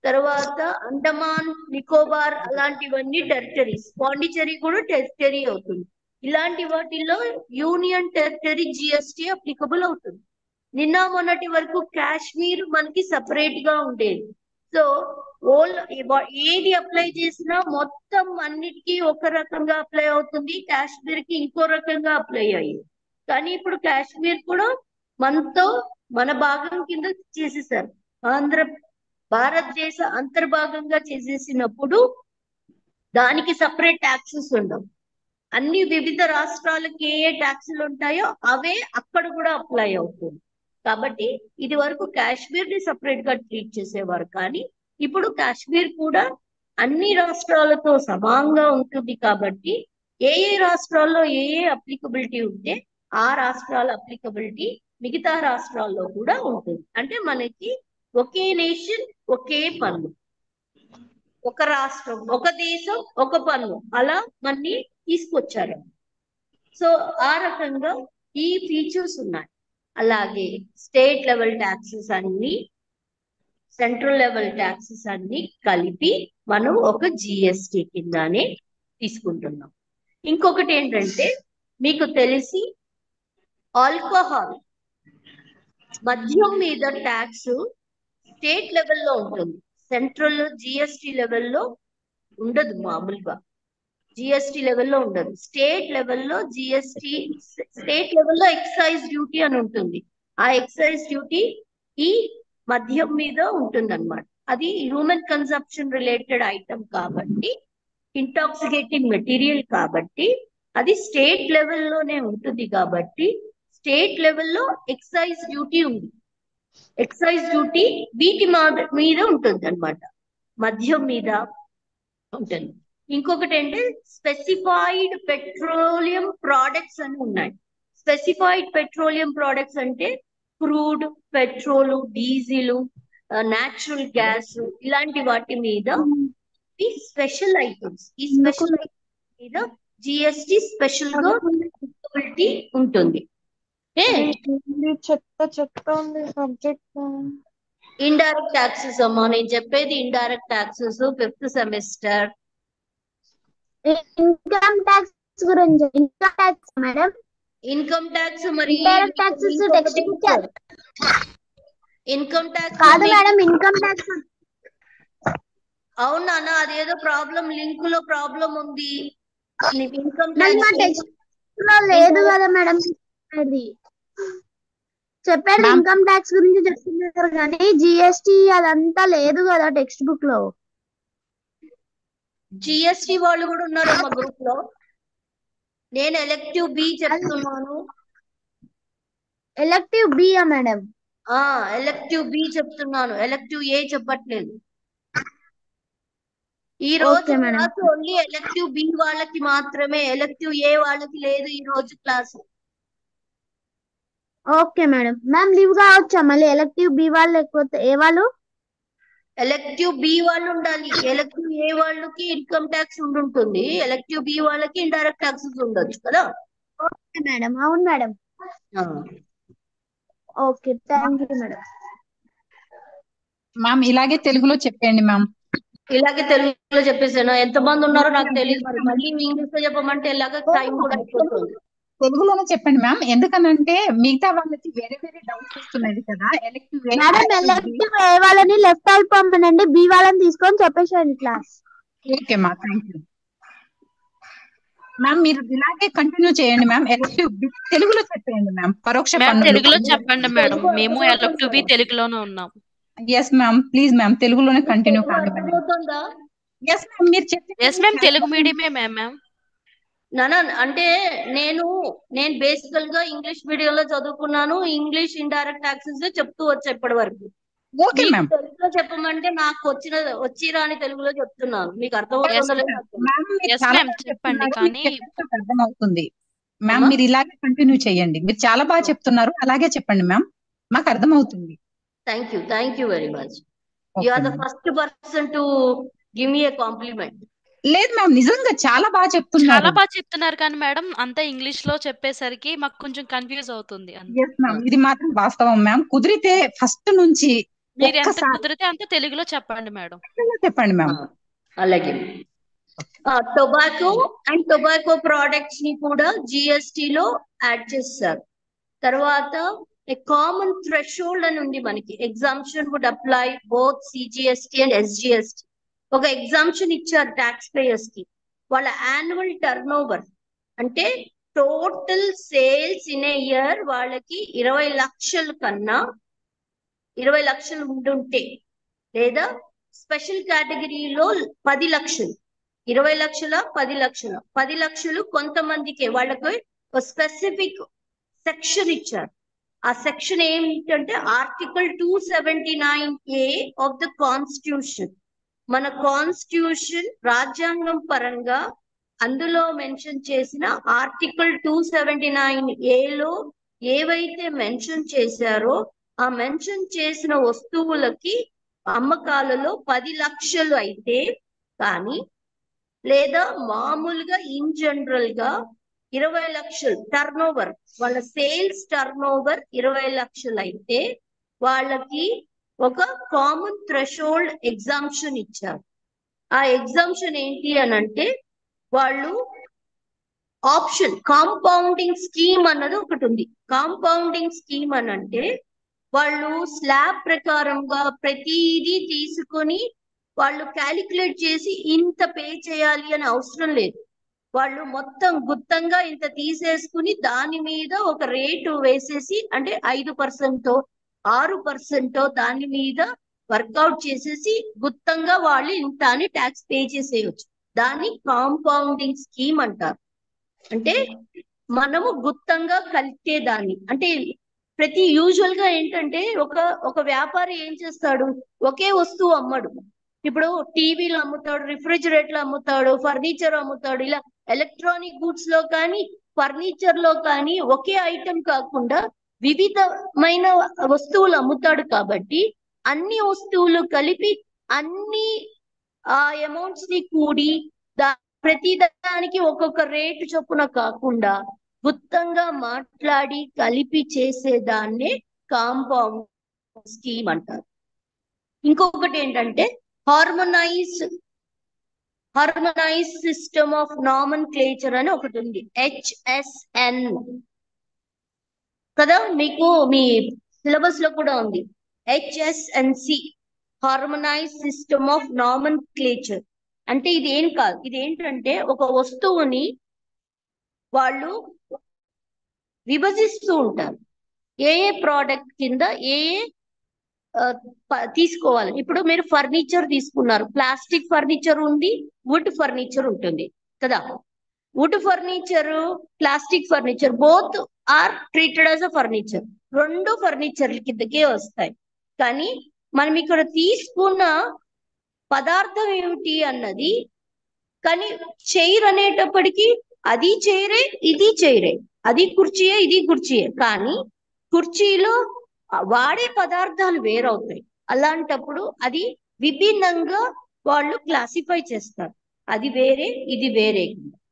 తర్వాత అండమాన్ నికోబార్ అలాంటివన్నీ టెరిటరీస్, పాండిచేరి కూడా టెరిటరీ అవుతుంది. ఇలాంటి వాటిల్లో యూనియన్ టెరిటరీ జిఎస్టి అప్లికబుల్ అవుతుంది. నిన్న మొన్నటి వరకు కాశ్మీర్ మనకి సపరేట్ గా ఉండేది. సో ఏది అప్లై చేసినా మొత్తం అన్నిటికీ ఒక రకంగా అప్లై అవుతుంది, కాశ్మీర్ కి ఇంకో రకంగా అప్లై అయ్యింది. కానీ ఇప్పుడు కాశ్మీర్ కూడా మన భాగం కింద చేసేసారు. భారతదేశ అంతర్భాగంగా చేసేసినప్పుడు దానికి సపరేట్ ట్యాక్సెస్ ఉండవు. అన్ని వివిధ రాష్ట్రాలకి ఏ ట్యాక్సులు ఉంటాయో అవే అక్కడ కూడా అప్లై అవుతుంది. కాబట్టి ఇది వరకు కాశ్మీర్ ని సపరేట్ గా ట్రీట్ చేసేవారు, కానీ ఇప్పుడు కాశ్మీర్ కూడా అన్ని రాష్ట్రాలతో సమానంగా ఉంటుంది. కాబట్టి ఏ రాష్ట్రాల్లో ఏ అప్లికబిలిటీ ఉంటే ఆ రాష్ట్రాల అప్లికబిలిటీ మిగతా రాష్ట్రాల్లో కూడా ఉంటుంది. అంటే మనకి ఒకే నేషన్ ఒకే పన్ను, ఒక రాష్ట్రం ఒక దేశం ఒక పన్ను, అలా మన్ని తీసుకొచ్చారు. సో ఆ రకంగా ఈ ఫీచర్స్ ఉన్నాయి. అలాగే స్టేట్ లెవెల్ ట్యాక్సెస్ అన్ని, సెంట్రల్ లెవెల్ ట్యాక్సెస్ అన్ని కలిపి మనం ఒక జిఎస్టి కిందనే తీసుకుంటున్నాం. ఇంకొకటి ఏంటంటే, మీకు తెలిసి ఆల్కహాల్ మద్యం మీద ట్యాక్స్ స్టేట్ లెవెల్లో ఉంటుంది, సెంట్రల్ జిఎస్టి లెవెల్లో ఉండదు మామూలుగా. జిఎస్టి లెవెల్లో ఉండదు. స్టేట్ లెవెల్లో స్టేట్ లెవెల్లో ఎక్సైజ్ డ్యూటీ అని ఉంటుంది. ఆ ఎక్సైజ్ డ్యూటీ ఈ మద్యం మీద ఉంటుంది అనమాట. అది హ్యూమన్ కన్సంప్షన్ రిలేటెడ్ ఐటమ్ కాబట్టి, ఇంటాక్సికేటింగ్ మెటీరియల్ కాబట్టి అది స్టేట్ లెవెల్లోనే ఉంటుంది. కాబట్టి స్టేట్ లెవెల్లో ఎక్సైజ్ డ్యూటీ ఉంది. ఎక్సైజ్ డ్యూటీ వీటి మీద ఉంటుంది అనమాట, మద్యం మీద ఉంటుంది. ఇంకొకటి అంటే స్పెసిఫైడ్ పెట్రోలియం ప్రోడక్ట్స్ అని ఉన్నాయి. స్పెసిఫైడ్ పెట్రోలియం ప్రోడక్ట్స్ అంటే crude, petrol, diesel, natural gas, ఇలాంటి వాటి మీద ఈ స్పెషల్ ఐటమ్స్, ఈ స్పెషల్ ఐటమ్స్ మీద జిఎస్టి స్పెషల్ గా రిలయబిలిటీ ఉంటుంది. చెత్త ఉంది సబ్జెక్ట్. ఇండైరెక్ట్ ట్యాక్సెస్ అమ్మా, నేను చెప్పేది ఇండైరెక్ట్ ట్యాక్సెస్ 5th సెమిస్టర్. ఇన్కమ్ ట్యాక్స్ గురించి. Income tax madam, income tax మరి indirect taxes textbook income tax కాదు మేడం, ఇన్కమ్ ట్యాక్స్. అవునా, అదేదో ప్రాబ్లం, లింక్ లో ప్రాబ్లం ఉంది. ఇన్కమ్ మా ట్యాక్స్ టెక్స్ట్ లో లేదు కదా మేడం. చెప్పేది ఇన్కమ్ ట్యాక్స్ గురించి చెప్తున్నారు కానీ జిఎస్టి అదంతా లేదు కదా టెక్స్ట్ బుక్ లో. జిఎస్టి వాళ్ళు కూడా ఉన్నారు మా గ్రూప్ లో. నేను ఎలెక్టివ్ బి చెప్తున్నాను. ఎలెక్టివ్ బియా మేడం? ఎలెక్టివ్ బి చెప్తున్నాను, ఎలెక్టివ్ ఏ చెప్పట్లేదు. ఈ రోజు క్లాస్ ఓన్లీ ఎలెక్టివ్ బి వాళ్ళకి మాత్రమే, ఎలెక్టివ్ ఏ వాళ్ళకి లేదు ఈ రోజు class. Okay madam. Ma'am leave కావచ్చా మళ్ళీ ఎలెక్టివ్ బి వాళ్ళు లేకపోతే ఏ వాళ్ళు? ఎలెక్టివ్ బి వాళ్ళు ఉండాలి. ఎలెక్టివ్ ఏ వాళ్ళకి ఇన్కమ్ ట్యాక్స్ ఉంటుంది, ఎలెక్టివ్ బి వాళ్ళకి ఇండైరెక్ట్ ట్యాక్సెస్ ఉండొచ్చు కదా. ఓకే మేడం, అవును madam. Okay, thank you madam. Ma'am ఇలాగే తెలుగులో చెప్పండి మ్యామ్. ఇలాగే తెలుగులో చెప్పేసాను. ఎంతమంది ఉన్నారో నాకు తెలియదు, మరి మళ్ళీ ఇంగ్లీష్ లో చెప్పమంటే ఇలాగ టైం కూడా అయిపోతుంది. తెలుగులోనే చెప్పండి మ్యామ్, ఎందుకనంటే మిగతా వాళ్ళకి వేరే వేరే డౌట్స్ వస్తున్నాయి కదా. ఎలెక్టివ్ మేడం ఎలెక్టివ్ ఏ వాళ్ళని లెఫ్ట్ అయిపోమనండి, బి వాళ్ళని తీసుకొని చెప్పేసాను క్లాస్. ఓకే మా, థ్యాంక్ యూ మ్యామ్. మీరు ఇలాగే కంటిన్యూ చేయండి మ్యామ్. ఎలెక్టివ్ బి తెలుగులో చెప్పండి మ్యామ్. పరోక్ష పన్నులు తెలుగులో చెప్పండి మేడం, మేము ఎలెక్టివ్ బి తెలుగులోనే ఉన్నాం. ఎస్ మ్యామ్, ప్లీజ్ మ్యామ్ తెలుగులోనే కంటిన్యూ కాండి మ్యామ్. ఎస్ మ్యామ్, మీరు చెప్పండి. తెలుగు మీడియమే మ్యామ్. అంటే నేను బేసికల్ గా ఇంగ్లీష్ మీడియం లో చదువుకున్నాను. ఇంగ్లీష్ ఇండైరెక్ట్ ట్యాక్సెస్ చెప్తూ వచ్చా ఇప్పటి వరకు. ఓకే మ్యామ్, తెలుగులో చెప్పమంటే నాకు వచ్చిరా అని తెలుగులో చెప్తున్నాను. మీకు అర్థమవుతుందో చెప్పండి కానీ అర్థమవుతుంది మ్యామ్. మీరు ఇలాగే కంటిన్యూ చేయండి, మీరు చాలా బాగా చెప్తున్నారు. అలాగే చెప్పండి మ్యామ్, మాకు అర్థమవుతుంది. Thank you very much. You are the first person to give me a compliment. లేదు మ్యామ్, నిజంగా చాలా బాగా చెప్తున్నారు కానీ మేడం అంతా ఇంగ్లీష్ లో చెప్పేసరికి మాకు కొంచెం కన్ఫ్యూజ్ అవుతుంది. ఇది మాత్రం వాస్తవం మ్యామ్. కుదిరితే ఫస్ట్ నుంచి మీరు ఎంత కుదిరితే అంత తెలుగులో చెప్పండి మేడం. చెప్పండి మ్యామ్. అలాగే. టొబాకో అండ్ టొబాకో ప్రోడక్ట్స్ ని కూడా జిఎస్టి లో యాడ్ చేస్తారు. తర్వాత కామన్ థ్రెషోల్డ్ అని ఉంది మనకి. Exemption would apply both CGST and SGST. ఒక ఎగ్జామ్షన్ ఇచ్చారు ట్యాక్స్ పేయర్స్ కి. వాళ్ళ యాన్యువల్ టర్న్ ఓవర్ అంటే total sales in a year వాళ్ళకి 20 లక్షల కన్నా 20 లక్షలు ఉండుంటే, లేదా స్పెషల్ కేటగిరీలో 10 లక్షలు, 20 లక్షల 10 లక్షల 10 లక్షలు కొంతమందికి వాళ్ళకి ఒక స్పెసిఫిక్ సెక్షన్ ఇచ్చారు. ఆ సెక్షన్ ఏమిటంటే article 279A of the constitution. మన కాన్స్టిట్యూషన్ రాజ్యాంగం పరంగా అందులో మెన్షన్ చేసిన ఆర్టికల్ 279A ఏవైతే మెన్షన్ చేశారో ఆ మెన్షన్ చేసిన వస్తువులకి అమ్మకాలలో 10 లక్షలు అయితే కానీ, లేదా మామూలుగా ఇన్ జనరల్ గా 20 లక్షలు టర్న్ ఓవర్, వాళ్ళ సేల్స్ టర్న్ ఓవర్ 20 లక్షలు అయితే వాళ్ళకి ఒక కామన్ థ్రెషోల్డ్ ఎగ్జామ్షన్ ఇచ్చారు. ఆ ఎగ్జామ్షన్ ఏంటి అని అంటే, వాళ్ళు ఆప్షన్ కాంపౌండింగ్ స్కీమ్ అన్నది ఒకటి ఉంది. కాంపౌండింగ్ స్కీమ్ అని అంటే వాళ్ళు స్లాబ్ ప్రకారంగా ప్రతిదీ తీసుకొని వాళ్ళు క్యాలిక్యులేట్ చేసి ఇంత పే చేయాలి అని అవసరం లేదు. వాళ్ళు మొత్తం గుత్తంగా ఇంత తీసేసుకుని దాని మీద ఒక రేటు వేసేసి, అంటే 5% 6% దాని మీద వర్కౌట్ చేసేసి గుత్తంగా వాళ్ళు ఇంత అని ట్యాక్స్ పే చేసేయచ్చు. దాన్ని కాంపౌండింగ్ స్కీమ్ అంటారు. అంటే మనము గుత్తంగా కలిపేదాన్ని. అంటే ప్రతి యూజువల్ గా ఏంటంటే ఒక వ్యాపారి ఏం చేస్తాడు, ఒకే వస్తువు అమ్మడు. ఇప్పుడు టీవీలు అమ్ముతాడు, రిఫ్రిజిరేటర్లు అమ్ముతాడు, ఫర్నిచర్ అమ్ముతాడు. ఇలా ఎలక్ట్రానిక్ గూడ్స్ లో కానీ ఫర్నిచర్ లో కానీ ఒకే ఐటెం కాకుండా వివిధమైన వస్తువులు అమ్ముతాడు. కాబట్టి అన్ని వస్తువులు కలిపి అన్ని అమౌంట్స్ ని కూడి ప్రతి దానికి ఒక్కొక్క రేటు చొప్పున కాకుండా గుత్తంగా మాట్లాడి కలిపి చేసేదాన్నే కాంపౌండ్ స్కీమ్ అంటారు. ఇంకొకటి ఏంటంటే హార్మోనైజ్ సిస్టమ్ ఆఫ్ నామన్క్లేచర్ అని ఒకటి ఉంది, HSN కదా, మీకు మీ సిలబస్ లో కూడా ఉంది. HSNC, harmonise system of nomenclature. అంటే ఇది ఏం కాదు, ఇది ఏంటంటే ఒక వస్తువుని వాళ్ళు విభజిస్తూ ఉంటారు. ఏ ప్రోడక్ట్ కింద ఏ తీసుకోవాలి. ఇప్పుడు మీరు ఫర్నిచర్ తీసుకున్నారు, ప్లాస్టిక్ ఫర్నిచర్ ఉంది, వుడ్ ఫర్నిచర్ ఉంటుంది కదా. Wood furniture, plastic furniture both are treated as a furniture. రెండు ఫర్నిచర్ కిందకే వస్తాయి. కానీ మనం ఇక్కడ తీసుకున్న పదార్థం ఏమిటి అన్నది, కానీ చైర్ అనేటప్పటికీ అది చైరే ఇది చైరే, అది కుర్చీయే ఇది కుర్చీయే, కానీ కుర్చీలో వాడే పదార్థాలు వేరవుతాయి. అలాంటప్పుడు అది విభిన్నంగా వాళ్ళు క్లాసిఫై చేస్తారు. అది వేరే ఇది వేరే,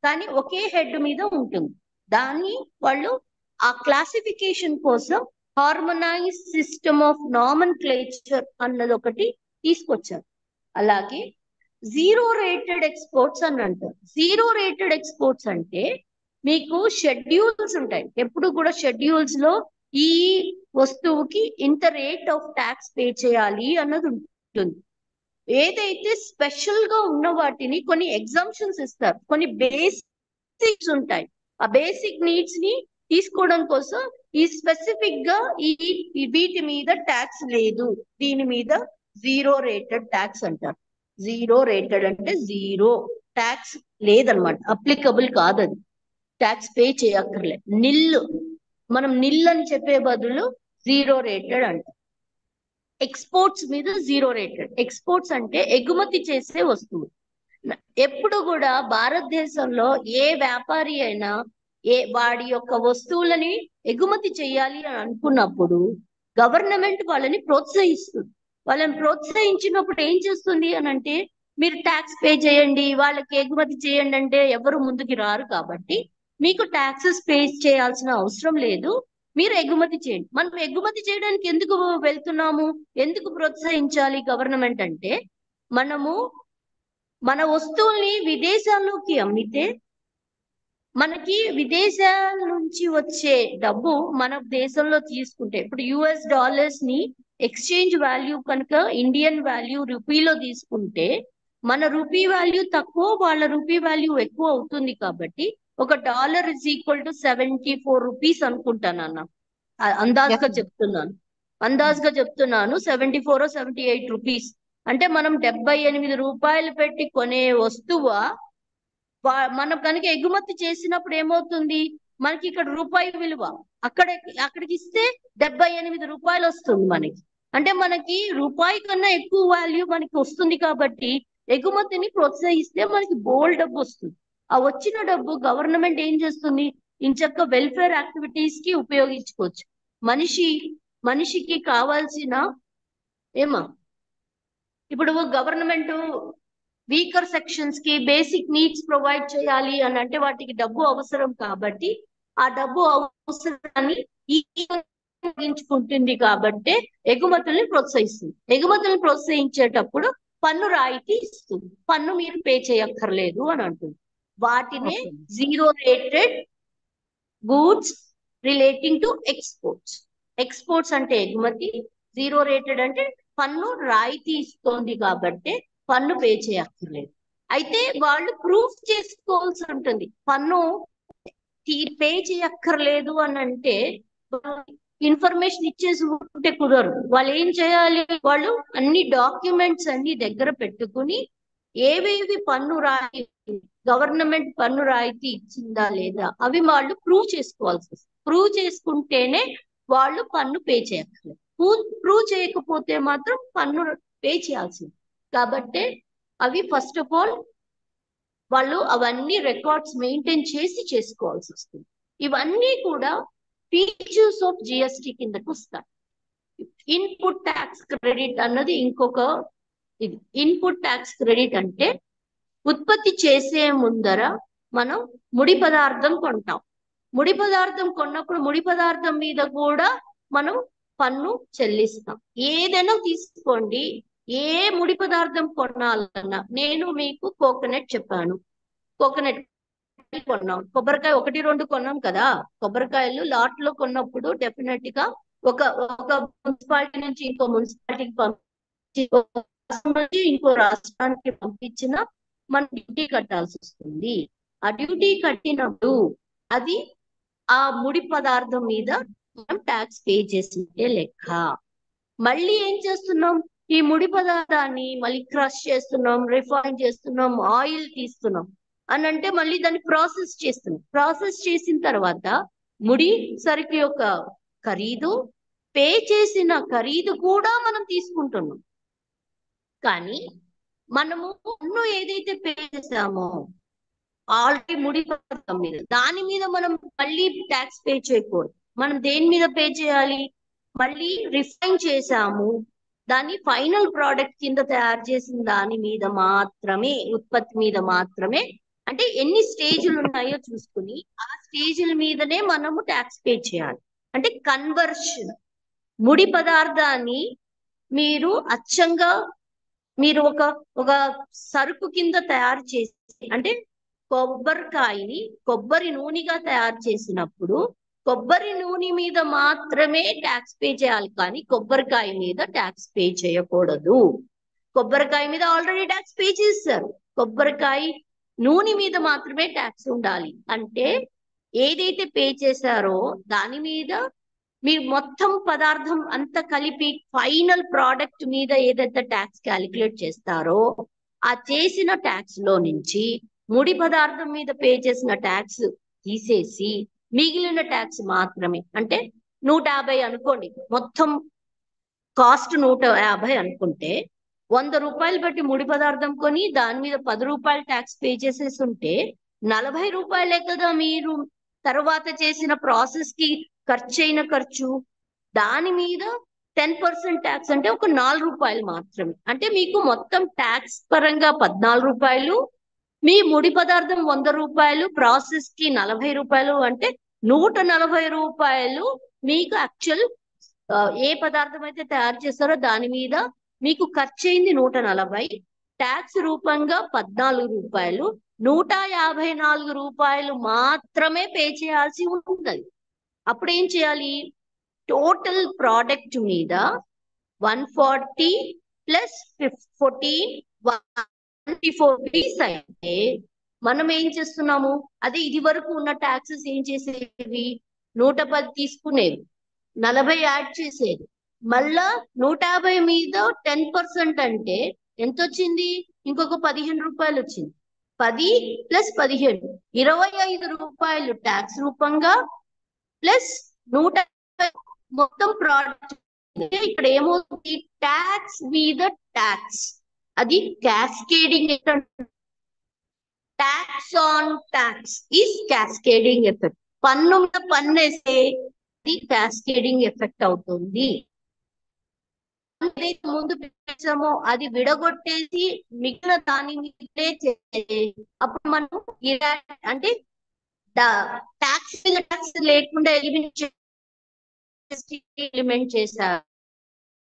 కానీ ఒకే హెడ్ మీద ఉంటుంది. దాన్ని వాళ్ళు ఆ క్లాసిఫికేషన్ కోసం హార్మోనైజ్ సిస్టమ్ ఆఫ్ నామన్క్లేచర్ అన్నది ఒకటి తీసుకొచ్చారు. అలాగే జీరో రేటెడ్ ఎక్స్పోర్ట్స్ అని అంటారు. జీరో రేటెడ్ ఎక్స్పోర్ట్స్ అంటే మీకు షెడ్యూల్స్ ఉంటాయి. ఎప్పుడు కూడా షెడ్యూల్స్ లో ఈ వస్తువుకి ఇంత రేట్ ఆఫ్ ట్యాక్స్ పే చేయాలి అన్నది ఉంటుంది. ఏదైతే స్పెషల్ గా ఉన్న వాటిని కొన్ని ఎగ్జామ్షన్స్ ఇస్తారు, కొన్ని బేసిక్స్ ఉంటాయి. ఆ బేసిక్ నీడ్స్ ని తీసుకోవడం కోసం ఈ స్పెసిఫిక్ గా వీటి మీద ట్యాక్స్ లేదు, దీని మీద జీరో రేటెడ్ ట్యాక్స్ అంటారు. జీరో రేటెడ్ అంటే జీరో ట్యాక్స్ లేదనమాట, అప్లికబుల్ కాదు, అది ట్యాక్స్ పే చేయక్కర్లే. నిల్, మనం నిల్ అని చెప్పే బదులు జీరో రేటెడ్ అంటారు. ఎక్స్పోర్ట్స్ మీద జీరో రేటెడ్. ఎక్స్పోర్ట్స్ అంటే ఎగుమతి చేసే వస్తువు. ఎప్పుడు కూడా భారతదేశంలో ఏ వ్యాపారి అయినా వాడి యొక్క వస్తువులని ఎగుమతి చేయాలి అని అనుకున్నప్పుడు గవర్నమెంట్ వాళ్ళని ప్రోత్సహిస్తుంది. వాళ్ళని ప్రోత్సహించినప్పుడు ఏం చేస్తుంది అని అంటే, మీరు ట్యాక్స్ పే చేయండి, వాళ్ళకి ఎగుమతి చేయండి అంటే ఎవరు ముందుకి రారు. కాబట్టి మీకు ట్యాక్సెస్ పే చేయాల్సిన అవసరం లేదు, మీరు ఎగుమతి చేయండి. మనం ఎగుమతి చేయడానికి ఎందుకు వెళ్తున్నాము, ఎందుకు ప్రోత్సహించాలి గవర్నమెంట్ అంటే, మనము మన వస్తువుల్ని విదేశాల్లోకి అమ్మితే మనకి విదేశాల నుంచి వచ్చే డబ్బు మన దేశంలో తీసుకుంటే, ఇప్పుడు US డాలర్స్ ని ఎక్స్చేంజ్ వాల్యూ కనుక ఇండియన్ వాల్యూ రూపీలో తీసుకుంటే మన రూపీ వాల్యూ తక్కువ, వాళ్ళ రూపీ వాల్యూ ఎక్కువ అవుతుంది. కాబట్టి ఒక dollar is equal to 74 rupees అనుకుంటాను అన్న, అందాజ్గా చెప్తున్నాను 74 or 78 రూపీస్. అంటే మనం 78 రూపాయలు పెట్టి కొనే వస్తువు మనం కనుక ఎగుమతి చేసినప్పుడు ఏమవుతుంది, మనకి ఇక్కడ రూపాయి విలువ అక్కడికి ఇస్తే 78 రూపాయలు వస్తుంది మనకి. అంటే మనకి రూపాయి కన్నా ఎక్కువ వాల్యూ మనకి వస్తుంది. కాబట్టి ఎగుమతిని ప్రోత్సహిస్తే మనకి బోల్డ్ డబ్బు వస్తుంది. ఆ వచ్చిన డబ్బు గవర్నమెంట్ ఏం చేస్తుంది, ఇంచక్క వెల్ఫేర్ యాక్టివిటీస్ కి ఉపయోగించుకోవచ్చు. మనిషికి కావాల్సిన ఇప్పుడు గవర్నమెంట్ వీకర్ సెక్షన్స్ కి బేసిక్ నీడ్స్ ప్రొవైడ్ చేయాలి అని అంటే వాటికి డబ్బు అవసరం. కాబట్టి ఆ డబ్బు అవసరాన్ని ఉపయోగించుకుంటుంది. కాబట్టి ఎగుమతుల్ని ప్రోత్సహిస్తుంది. ఎగుమతుల్ని ప్రోత్సహించేటప్పుడు పన్ను రాయితీ ఇస్తుంది, పన్ను మీరు పే చేయక్కర్లేదు అని అంటుంది. వాటినే zero rated goods relating to exports. Exports అంటే ఎగుమతి, జీరో రేటెడ్ అంటే పన్ను రాయితీ ఇస్తోంది కాబట్టి పన్ను పే చేయక్కర్లేదు. అయితే వాళ్ళు ప్రూఫ్ చేసుకోవాల్సి ఉంటుంది. పన్ను పే చేయక్కర్లేదు అని అంటే ఇన్ఫర్మేషన్ ఇచ్చేసి ఉంటే కుదరదు. వాళ్ళు ఏం చేయాలి? వాళ్ళు అన్ని డాక్యుమెంట్స్ అన్ని దగ్గర పెట్టుకుని ఏవేవి గవర్నమెంట్ పన్ను రాయితీ ఇచ్చిందా లేదా అవి వాళ్ళు ప్రూవ్ చేసుకోవాల్సి వస్తుంది. ప్రూవ్ చేసుకుంటేనే వాళ్ళు పన్ను పే చేయక్కర్లేదు. ప్రూవ్ చేయకపోతే మాత్రం పన్ను పే చేయాల్సింది. కాబట్టి అవి ఫస్ట్ ఆఫ్ ఆల్ వాళ్ళు అవన్నీ రికార్డ్స్ మెయింటైన్ చేసి చేసుకోవాల్సి వస్తుంది. ఇవన్నీ కూడా ఫీచర్స్ ఆఫ్ జిఎస్టి కిందకు వస్తాయి. ఇన్పుట్ ట్యాక్స్ క్రెడిట్ అన్నది ఇంకొక ఇది. ఇన్పుట్ ట్యాక్స్ క్రెడిట్ అంటే ఉత్పత్తి చేసే ముందర మనం ముడి పదార్థం కొంటాం. ముడి పదార్థం కొన్నప్పుడు ముడి పదార్థం మీద కూడా మనం పన్ను చెల్లిస్తాం. ఏదైనా తీసుకోండి, ఏ ముడి పదార్థం కొనాలన్నా, నేను మీకు కోకోనట్ చెప్పాను, కోకోనట్ కొన్నాం, కొబ్బరికాయ 1-2 కొన్నాం కదా. కొబ్బరికాయలు లాట్ లో కొన్నప్పుడు డెఫినెట్ గా ఒక మున్సిపాలిటీ నుంచి ఇంకో మున్సిపాలిటీకి పంపించి ఇంకో రాష్ట్రానికి పంపించిన మనం డ్యూటీ కట్టాల్సి వస్తుంది. ఆ డ్యూటీ కట్టినప్పుడు అది ఆ ముడి పదార్థం మీద మనం ట్యాక్స్ పే చేసిందే లెక్క. మళ్ళీ ఏం చేస్తున్నాం? ఈ ముడి పదార్థాన్ని మళ్ళీ క్రష్ చేస్తున్నాం, రిఫైన్ చేస్తున్నాం, ఆయిల్ తీస్తున్నాం అని అంటే మళ్ళీ దాన్ని ప్రాసెస్ చేస్తున్నాం. ప్రాసెస్ చేసిన తర్వాత ముడి సరుకు యొక్క ఖరీదు, పే చేసిన ఖరీదు కూడా మనం తీసుకుంటున్నాం. కానీ మనము పన్ను ఏదైతే పే చేసామో ఆల్రెడీ ముడి పదార్థం మీద, దాని మీద మనం మళ్ళీ ట్యాక్స్ పే చేయకూడదు. మనం దేని మీద పే చేయాలి? మళ్ళీ రిఫైన్ చేసాము, దాన్ని ఫైనల్ ప్రోడక్ట్ కింద తయారు చేసిన దాని మీద మాత్రమే, ఉత్పత్తి మీద మాత్రమే, అంటే ఎన్ని స్టేజ్లు ఉన్నాయో చూసుకుని ఆ స్టేజ్ల మీదనే మనము ట్యాక్స్ పే చేయాలి. అంటే కన్వర్షన్. ముడి పదార్థాన్ని మీరు అచ్చంగా మీరు ఒక సరుకు కింద తయారు చేసి, అంటే కొబ్బరికాయని కొబ్బరి నూనెగా తయారు చేసినప్పుడు కొబ్బరి నూనె మీద మాత్రమే ట్యాక్స్ పే చేయాలి, కానీ కొబ్బరికాయ మీద ట్యాక్స్ పే చేయకూడదు. కొబ్బరికాయ మీద ఆల్రెడీ ట్యాక్స్ పే చేశారు, కొబ్బరికాయ నూనె మీద మాత్రమే ట్యాక్స్ ఉండాలి. అంటే ఏదైతే పే చేశారో దాని మీద మీరు మొత్తం పదార్థం అంతా కలిపి ఫైనల్ ప్రోడక్ట్ మీద ఏదైతే ట్యాక్స్ క్యాలిక్యులేట్ చేస్తారో ఆ చేసిన ట్యాక్స్ లో నుంచి ముడి పదార్థం మీద పే చేసిన ట్యాక్స్ తీసేసి మిగిలిన ట్యాక్స్ మాత్రమే, అంటే 150 అనుకోండి, మొత్తం కాస్ట్ 150 అనుకుంటే 100 రూపాయలు బట్టి ముడి పదార్థం కొని దాని మీద 10 రూపాయలు ట్యాక్స్ పే చేసేసి ఉంటే 40 రూపాయలే కదా మీరు తర్వాత చేసిన ప్రాసెస్ కి ఖర్చు అయిన ఖర్చు. దాని మీద 10% ట్యాక్స్ అంటే ఒక 4 రూపాయలు మాత్రమే. అంటే మీకు మొత్తం ట్యాక్స్ పరంగా 14 రూపాయలు, మీ ముడి పదార్థం 100 రూపాయలు, ప్రాసెస్ కి 40 రూపాయలు, అంటే 140 రూపాయలు మీకు యాక్చువల్ ఏ పదార్థం అయితే తయారు చేస్తారో దాని మీద మీకు ఖర్చు అయింది 140, ట్యాక్స్ రూపంగా 14 రూపాయలు, 154 రూపాయలు మాత్రమే పే చేయాల్సి ఉంటుంది. అప్పుడు ఏం చేయాలి? టోటల్ ప్రోడక్ట్ మీద 140 ప్లస్ 14 124 రూపీస్ అయితే మనం ఏం చేస్తున్నాము? అదే ఇది వరకు ఉన్న ట్యాక్సెస్ ఏం చేసేవి? 110 తీసుకునేవి, 40 యాడ్ చేసేది, మళ్ళా 150 మీద 10% అంటే ఎంత వచ్చింది? ఇంకొక 15 రూపాయలు వచ్చింది. 10 ప్లస్ 15 25 రూపాయలు ట్యాక్స్ రూపంగా ప్లస్ 150 మొత్తం ప్రోడక్ట్. ఇక్కడ ఏమవుతుంది? ట్యాక్స్ మీద ట్యాక్స్, అది cascading effect. Tax on tax is cascading effect. పన్ను మీద పన్ను వేస్తే అది క్యాస్కేడింగ్ ఎఫెక్ట్ అవుతుంది. ఏదైతే ముందు పెట్టామో అది విడగొట్టేసి మిగిలిన దాని మీదే చేస్తే అప్పుడు మనం అంటే ట్యాక్స్ మీద ట్యాక్స్ లేకుండా ఎలిమెంట్ చేశారు.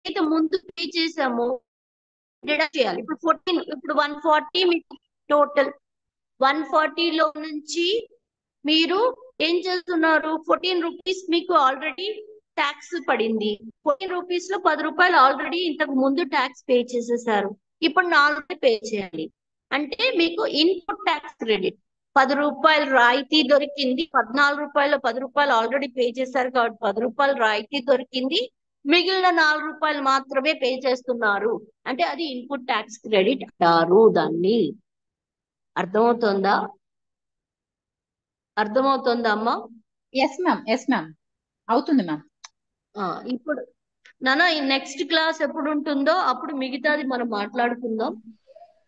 అయితే ముందు పే చేసాము డిడక్ట్ చేయాలి. ఇప్పుడు 14, ఇప్పుడు 140 మీకు టోటల్ 140లో నుంచి మీరు ఏం చేస్తున్నారు? 14 రూపీస్ మీకు ఆల్రెడీ ట్యాక్స్ పడింది. 14 రూపీస్ లో 10 రూపాయలు ఆల్రెడీ ఇంతకు ముందు ట్యాక్స్ పే చేసేసారు. ఇప్పుడు 4 పే చేయాలి. అంటే మీకు ఇన్పుట్ ట్యాక్స్ క్రెడిట్ 10 రూపాయలు రాయితీ దొరికింది. 14 రూపాయలు 10 రూపాయలు ఆల్రెడీ పే చేశారు కాబట్టి 10 రూపాయలు రాయితీ దొరికింది. మిగిలిన 4 రూపాయలు మాత్రమే పే చేస్తున్నారు అంటే అది ఇన్పుట్ ట్యాక్స్ క్రెడిట్ అంటారు. దాన్ని అర్థమవుతుందా? అర్థమవుతుందా అమ్మా? ఎస్ మ్యామ్ అవుతుంది మ్యామ్. ఇప్పుడు నాన్న నెక్స్ట్ క్లాస్ ఎప్పుడు ఉంటుందో అప్పుడు మిగతాది మనం మాట్లాడుకుందాం.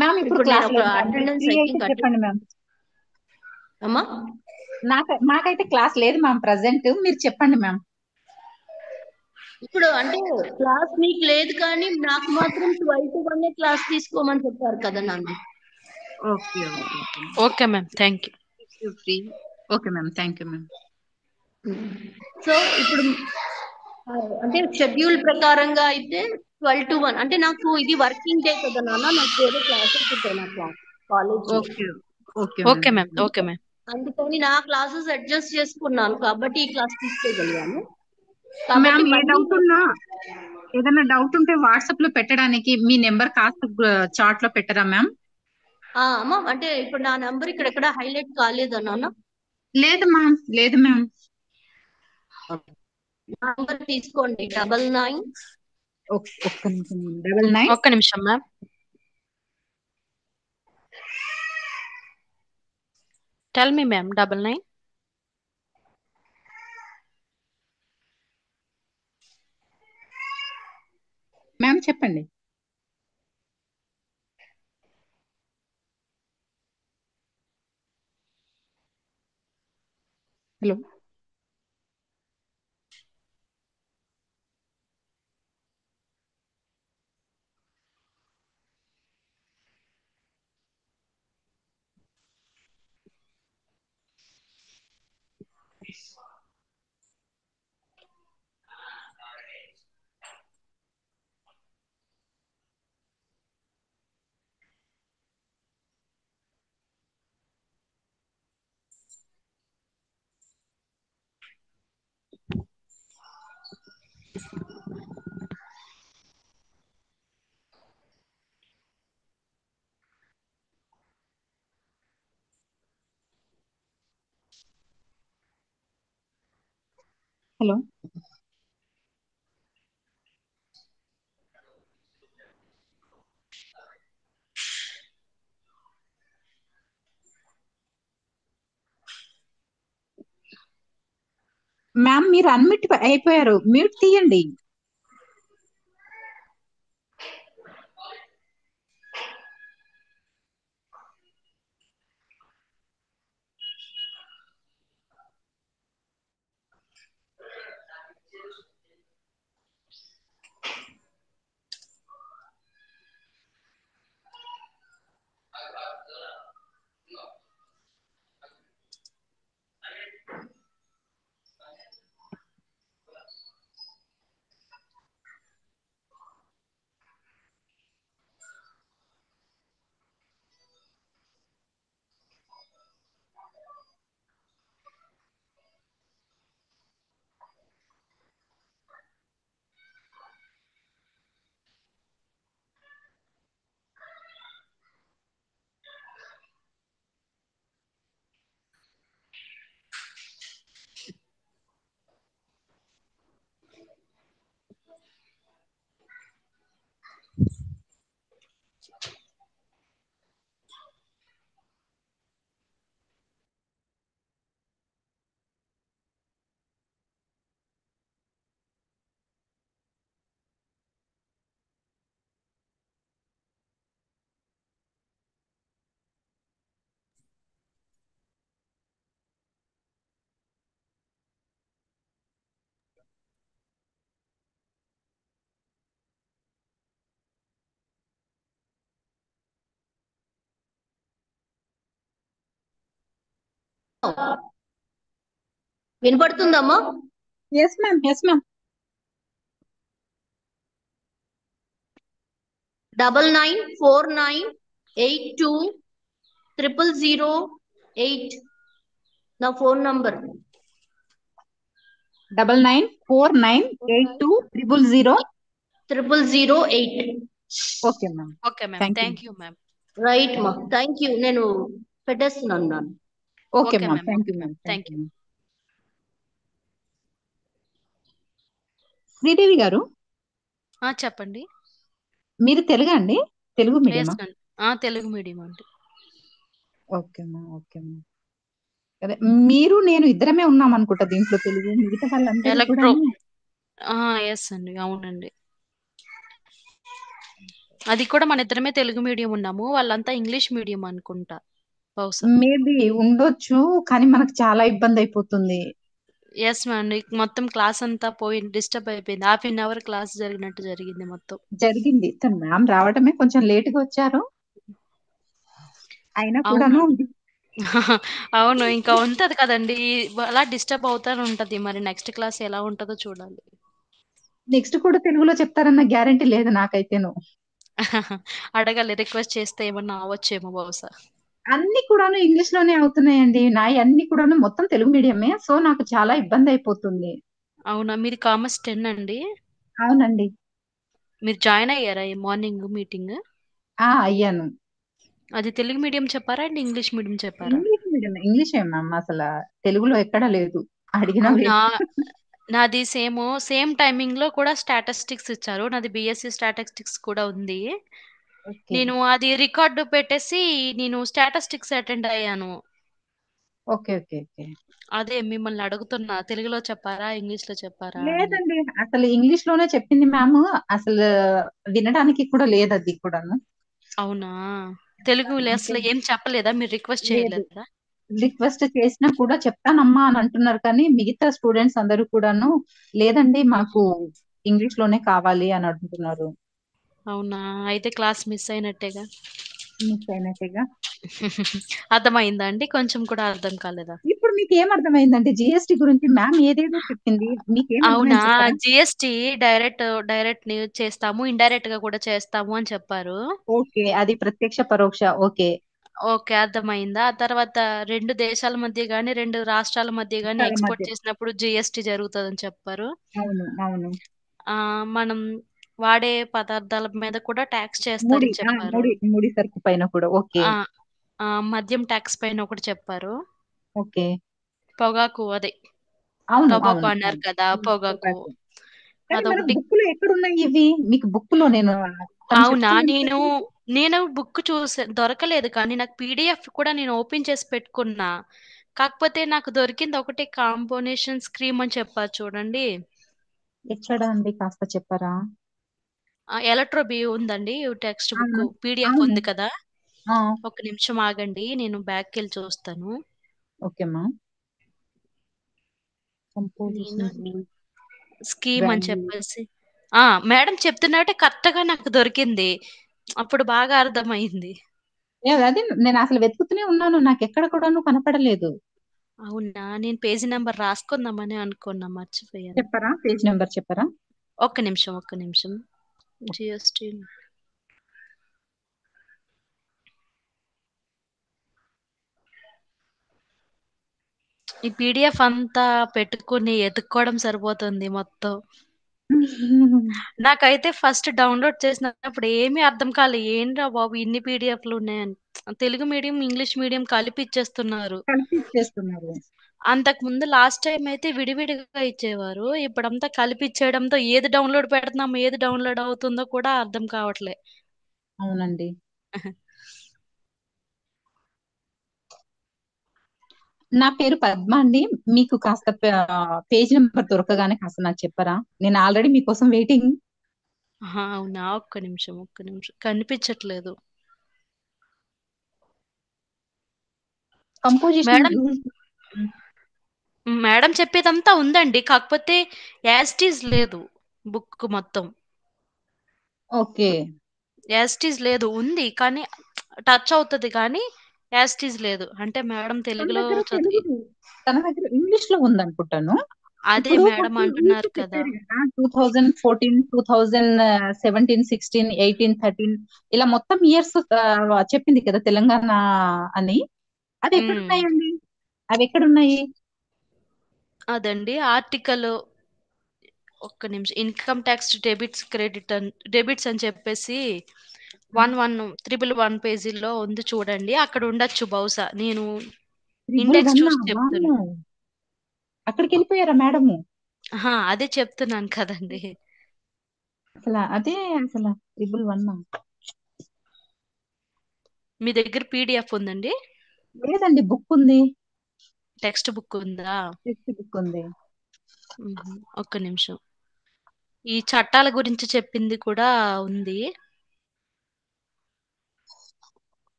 మ్యామ్ ఇప్పుడు ఇప్పుడు క్లాస్ నేను లేదు ఒక మ్యామ్. అటెండెన్స్ ఫ్రీ ఐ అయితే థింక్ చెప్పండి మ్యామ్. అమ్మా మాకైతే క్లాస్ లేదు మ్యామ్ ప్రజెంట్. మీరు చెప్పండి మ్యామ్. ఇప్పుడు అంటే క్లాస్ మీకు లేదు కానీ నాకు మాత్రం 12 to 1 క్లాస్ తీసుకోమని చెప్పారు కదా నాన్న. Okay okay ma'am, thank you. Free. Okay ma'am, thank you ma'am. So ఇప్పుడు అంటే షెడ్యూల్ ప్రకారంగా అయితే 12 to 1 అంటే నాకు ఇది వర్కింగ్ డే కదా నాన్న, నాకు వేరే క్లాసెస్ ఉంటాయి నా college. Okay okay ma'am, okay ma'am. అందుకని నా క్లాసెస్ అడ్జస్ట్ చేసుకున్నాను కాబట్టి ఈ క్లాస్ తీసుకోగలిగాను. కాబట్టి మ్యామ్ ఏ మళ్ళీ డౌట్ ఉన్నా ఏదైనా డౌట్ ఉంటే వాట్సాప్ లో పెట్టడానికి మీ నెంబర్ కాస్త చాట్ లో పెట్టరా మ్యామ్? అమ్మా అంటే ఇప్పుడు నా నంబర్ ఇక్కడ హైలైట్ కాలేదా నాన్న? లేదు మ్యామ్, లేదు మ్యామ్. నంబర్ తీసుకోండి 99 ఒక్క నిమిషం 99 ఒక్క నిమిషం ma'am. Tell me ma'am. 99 ma'am చెప్పండి. హలో హలో మ్యామ్ మీరు అన్మ్యూట్ అయిపోయారు, మ్యూట్ తీయండి. వినపడుతుందమ్మా? Yes ma'am, yes ma'am. 9949820008 నా phone number. 9949820008. Okay ma'am, okay ma'am, thank you. Thank you ma'am. Right మా, థ్యాంక్ యూ. నేను పెట్టేస్తున్నాను. Okay okay ma'am, ma'am, thank okay you ma'am, ma'am, thank thank you you. Ma'am. Sridevi గారు, చెప్పండి. మీరు తెలుగా అండి? Telugu yes మీడియమా? అండి. తెలుగు మీడియం అండి. Okay ma'am, okay ma'am. అదే మీరు నేను ఇద్దరమే ఉన్నాం అనుకుంటా దీంట్లో తెలుగు, మిగతా వాళ్ళందరూ ఎలక్ట్రో. కూడాను. ఎస్ అండి, అవునండి. అది కూడా మన ఇద్దరమే తెలుగు మీడియం ఉన్నాము, వాళ్ళంతా ఇంగ్లీష్ మీడియం అనుకుంటా బహుశా. మేబీ ఉండొచ్చు, కానీ మనకు చాలా ఇబ్బంది అయిపోతుంది. ఎస్ మ్యామ్, మొత్తం క్లాస్ అంతా పోయి డిస్టర్బ్ అయిపోయింది. ½ క్లాస్ జరిగినట్టు జరిగింది మొత్తం. జరిగింది. మ్యామ్ రావడమే కొంచెం లేటుగా వచ్చారు, అయినా అవును. కూడాను. అవును, ఇంకా ఉంటది కదండి, అలా డిస్టర్బ్ అవుతానే ఉంటది. మరి నెక్స్ట్ క్లాస్ ఎలా ఉంటుందో చూడాలి. నెక్స్ట్ కూడా తెలుగులో చెప్తారన్న గ్యారెంటీ లేదు నాకైతేను. అడగాలి, రిక్వెస్ట్ చేస్తే ఏమన్నా అవ్వచ్చేమో బహుశా. అన్ని కూడాను ఇంగ్లీష్ లోనే అవుతున్నాయండి, నాయి అన్ని కూడాను మొత్తం తెలుగు మీడియమే, సో నాకు చాలా ఇబ్బంది అయిపోతుంది. అవునా, మీది కామర్స్ 10 అండి? అవునండి. మీరు జాయిన్ అయ్యారా ఈ మార్నింగ్ మీటింగ్? అయ్యాను. అది తెలుగు మీడియం చెప్పారా అండి, ఇంగ్లీష్ మీడియం చెప్పారా? ఇంగ్లీష్ మీడియం, ఇంగ్లీషే మ్యామ్, అసలు తెలుగులో ఎక్కడా లేదు, అడిగినా అవునా, వేస్ట్. నాది సేమ్ టైమింగ్ లో కూడా స్టాటిస్టిక్స్ ఇచ్చారు. నాది బీఎస్సీ స్టాటిస్టిక్స్ కూడా ఉంది. ఓకే నేను అది రికార్డు పెట్టేసి నేను స్టాటిస్టిక్స్ అటెండ్ అయ్యాను. Okay okay okay. అదే మిమ్మల్ని అడుగుతున్నా, తెలుగులో చెప్పారా ఇంగ్లీష్ లో చెప్పారా అని. లేదండి, అసలు ఇంగ్లీష్ లోనే చెప్పింది మ్యామ్, అసలు వినడానికి కూడా లేదు అది కూడాను. అవునా, తెలుగు అంటే అసలు ఏం చెప్పలేదా, మీరు రిక్వెస్ట్ లేదు, చేయలేదా? రిక్వెస్ట్ చేసినా కూడా చెప్తానమ్మా అని అంటున్నారు, కానీ మిగతా స్టూడెంట్స్ అందరూ కూడాను లేదండి మాకు ఇంగ్లీష్ లోనే కావాలి అని అంటున్నారు. అవునా, అయితే క్లాస్ మిస్ అయినట్టేగా. మిస్ అయినట్టుగా. అర్థమైందా అండి, కొంచెం కూడా అర్థం కాలేదా? ఇప్పుడు మీకు ఏం అర్థమైందంటే జిఎస్టి గురించి మ్యామ్ ఏదేదో చెప్పింది, మీకు ఏం అవునా, అర్థమైంది చెప్పరా? జిఎస్టి డైరెక్ట్ చేస్తాము, ఇండైరెక్ట్ గా కూడా చేస్తాము అని చెప్పారు. ఓకే, అది ప్రత్యక్ష పరోక్ష. ఓకే, ఓకే, అర్థమైందా. ఆ తర్వాత 2 దేశాల మధ్య గాని 2 రాష్ట్రాల మధ్య గాని చాలా ఎక్స్పోర్ట్ మధ్య. చేసినప్పుడు జిఎస్టి జరుగుతుందని చెప్పారు. అవును అవును. మనం వాడే పదార్థాల మీద కూడా ట్యాక్స్ ముడి చేస్తారని చెప్పారు. ముడి ముడి సరుకు పైన కూడా. ఓకే ఆ మద్యం ట్యాక్స్ పైన ఒకటి చెప్పారు. ఓకే. పొగాకు అదే అవును టొబాకో అవును అన్నారు అవును. కదా, పొగాకు పొగాకు. కానీ మన అదొకటి. బుక్ లో ఎక్కడున్నాయి ఇవి? మీకు బుక్ లో నేను తను అవునా, చెప్తున్నాను కదా నేను మీకు. నేను బుక్ దొరకలేదు, కానీ నాకు పీడిఎఫ్ కూడా నేను ఓపెన్ చేసి పెట్టుకున్నా. కాకపోతే నాకు దొరికింది ఒకటి, కాంబినేషన్ స్క్రీమ్ అని చెప్పారు చూడండి. ఎక్కడ అండి, కాస్త చెప్పరా? ఎలక్ట్రో-బి ఉందండి, టెక్స్ట్ బుక్ అవును పీడిఎఫ్ అవును. ఉంది కదా. ఆ, ఒక నిమిషం ఆగండి, నేను బ్యాక్ వెళ్ళి చూస్తాను. ఓకే మా. నేను కంపోజిషన్ రూల్ స్కీమ్ అని వాల్యూ. చెప్పేసి మేడం చెప్తున్నట్టే కరెక్ట్ గా నాకు దొరికింది. అప్పుడు బాగా అర్థమైంది. అది నేను అసలు వెతుకుతూనే ఉన్నాను, నాకు ఎక్కడ కూడాను కనపడలేదు. అవునా, నేను పేజీ నెంబర్ రాసుకుందామని అనుకున్నా, మర్చిపోయాను. చెప్పరా, పేజ్ నెంబర్ చెప్పరా? ఒక్క నిమిషం. జిఎస్టీ ఈ పీడిఎఫ్ అంతా పెట్టుకుని ఎతుక్కోవడం సరిపోతుంది మొత్తం. నాకైతే ఫస్ట్ డౌన్లోడ్ చేసినప్పుడు ఏమీ అర్థం కాలే, ఏంట్రా బాబు ఇన్ని పీడిఎఫ్లు ఉన్నాయని. తెలుగు మీడియం ఇంగ్లీష్ మీడియం కలిపి ఇచ్చేస్తున్నారు. కలిపి ఇచ్చేస్తున్నారు. అంతకు ముందు లాస్ట్ టైం అయితే విడివిడిగా ఇచ్చేవారు, ఇప్పుడంతా కలిపి ఇచ్చేయడంతో ఏది డౌన్లోడ్ పెడుతున్నాము ఏది డౌన్లోడ్ అవుతుందో కూడా అర్థం కావట్లే. అవునండి. నా పేరు పద్మ అండి, మీకు కాస్త పేజ్ నెంబర్ దొరకగానే కాస్త నాకు చెప్పరా? నేను ఆల్రెడీ మీకోసం వెయిటింగ్. అవునా, ఒక్క నిమిషం కనిపించట్లేదు. Composition madam rules. మేడం చెప్పేదంతా ఉందండి, కాకపోతే యాస్టీస్ లేదు బుక్ మొత్తం. ఓకే. యాస్టీస్ లేదు, ఉంది కానీ టచ్ అవుతుంది కానీ యాస్టీస్ లేదు. అంటే మేడం తన తెలుగులో దగ్గర చదివి తెలుగు, తన దగ్గర ఇంగ్లీష్ లో ఉందనుకుంటాను. అదే ఇప్పుడు మేడం కొన్ని రూల్స్ అంటున్నారు కదా. చెప్పారు కదా, 2014, 2017, 16, 18, 13, ఇలా మొత్తం ఇయర్స్ చెప్పింది కదా తెలంగాణ అని. అది ఉమ్, ఎక్కడున్నాయండి? అవి ఎక్కడున్నాయి? అదండి ఆర్టికల్ ఒక్క నిమిషం. ఇన్కమ్ ట్యాక్స్ డెబిట్స్ అని చెప్పేసి 111 పేజీల్లో ఉంది చూడండి. అక్కడ ఉండొచ్చు బహుశా. నేను ఇండెక్స్ 111 చూసి చెప్తున్నా. వామ్మో! అక్కడికి వెళ్ళిపోయారా మేడము? అదే చెప్తున్నాను కదండి. అదే అసలు 111 మీ దగ్గర పీడిఎఫ్ ఉందండి? లేదండి, బుక్ ఉంది. టెక్స్ట్ బుక్ ఉందా? టెక్స్ట్ బుక్ ఉంది. ఒక్క నిమిషం. ఈ చట్టాల గురించి చెప్పింది కూడా ఉంది.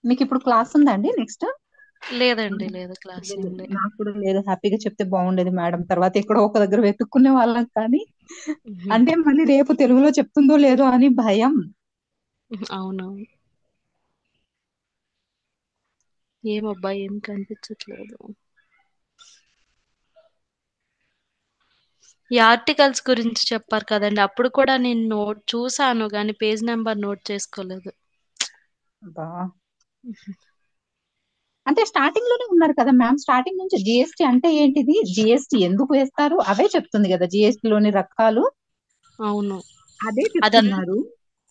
మీకు ఇప్పుడు క్లాస్ ఉందా అండి నెక్స్ట్? లేదండి, లేదు, క్లాస్ ఏం లేదు. నాకు కూడా లేదు. హ్యాపీగా చెప్తే బాగుండేది మేడం. తర్వాత ఎక్కడో ఒక దగ్గర వెతుక్కునే వాళ్ళం కానీ అంటే మళ్ళీ రేపు తెలుగులో చెప్తుందో లేదో అని భయం. అవునవును. ఏమబ్బా ఏం కనిపించట్లేదు. ఈ ఆర్టికల్స్ గురించి చెప్పారు కదండి, అప్పుడు కూడా నేను నోట్ చూసాను కానీ పేజ్ నెంబర్ నోట్ చేసుకోలేదు. అంటే స్టార్టింగ్ లోనే ఉన్నారు కదా మ్యామ్. స్టార్టింగ్ నుంచి జిఎస్టి అంటే ఏంటిది, జిఎస్టి ఎందుకు వేస్తారు అవే చెప్తుంది కదా, జిఎస్టి లోని రకాలు అవును, అదే చెప్తున్నారు.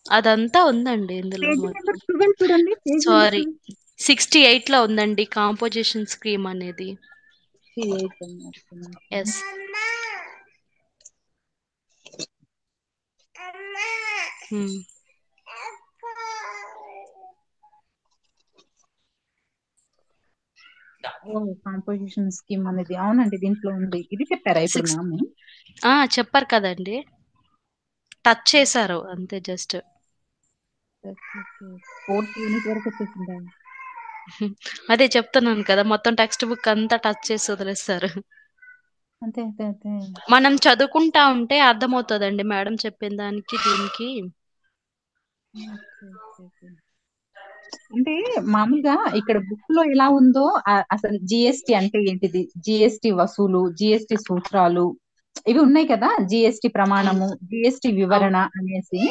అదంతా ఉందండి ఇందులో. పేజ్ నెంబర్ 12 చూడండి. పేజ్ నెంబర్ సారీ, 68 లో ఉందండి కాంపోజిషన్ స్కీమ్ అనేది. 68 ఎస్. కాంపోజిషన్ స్కీమ్ అనేది అవునండి దీంట్లో ఉంది. ఇది చెప్పారా ఇప్పుడు మ్యామ్? చెప్పారు కదండి, టచ్ చేశారు అంతే జస్ట్. 4th యూనిట్ వరకు వచ్చేసిందా? అదే చెప్తున్నాను కదా, మొత్తం టెక్స్ట్ బుక్ అంతా టచ్ చేసి వదిలేస్తారు. అంతే అంతే అంతే. మనం చదువుకుంటా ఉంటే అర్థమవుతుందండి మేడం చెప్పిన దానికి దీనికి. అంటే మామూలుగా ఇక్కడ బుక్ లో ఎలా ఉందో అసలు జిఎస్టి అంటే ఏంటిది, జిఎస్టి వసూలు, జిఎస్టి సూత్రాలు ఇవి ఉన్నాయి కదా, జిఎస్టి ప్రమాణము, జిఎస్టి వివరణ అనేసి,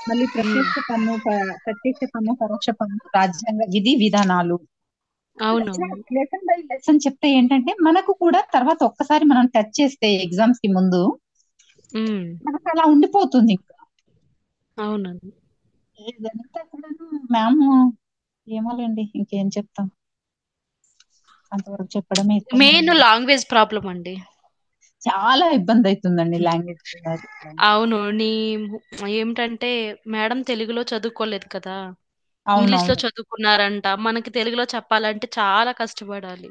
మళ్ళీ ప్రత్యక్ష పన్ను, పరోక్ష పన్ను, రాజ్యాంగ విధి విధానాలు. లెసన్ బై లెసన్ చెప్తే ఏంటంటే మనకు కూడా తర్వాత ఒక్కసారి మనం టచ్ చేస్తే ఎగ్జామ్స్ కి ముందు మనకు అలా ఉండిపోతుంది ఇంకా. అవునండి. ఇదంతా కూడా మ్యామ్ ఏమోలేండి ఇంకేం చెప్తాం, అంతవరకు చెప్పడమే. మెయిన్ లాంగ్వేజ్ ప్రాబ్లం అండి. చాలా ఇబ్బంది అవుతుందండి లాంగ్వేజ్. అవును, ఏమిటంటే మేడం తెలుగులో చదువుకోలేదు కదా, ఇంగ్లీష్ లో అవునవును. చదువుకున్నారంట. మనకి తెలుగులో చెప్పాలంటే చాలా కష్టపడాలి.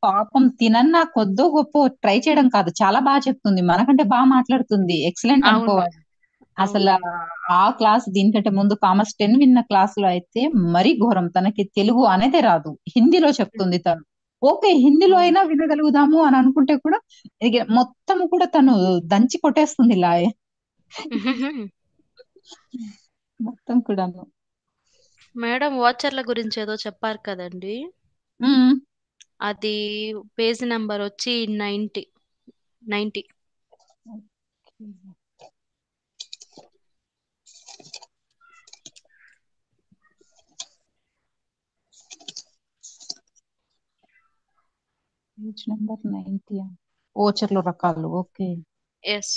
పాపం తినన్నా కొద్దో గొప్ప ట్రై చేయడం కాదు, చాలా బాగా చెప్తుంది, మనకంటే బాగా మాట్లాడుతుంది, ఎక్సలెంట్ అనుకోవాలి అసలు. ఆ క్లాస్ దీనికంటే ముందు కామర్స్ 10 విన్న క్లాస్ లో అయితే మరీ ఘోరం. తనకి తెలుగు అనేదే రాదు, హిందీలో చెప్తుంది తను. ఓకే హిందీలో అయినా వినగలుగుదాము అని అనుకుంటే కూడా ఇక మొత్తం కూడా తను దంచి కొట్టేస్తుంది ఇలా మొత్తం కూడాను. మేడం వాచర్ల గురించి ఏదో చెప్పారు కదండి, అది పేజ్ నెంబర్ వచ్చి 90. Page number 90. ఓచర్లు రకాలు. ఓకే. ఎస్.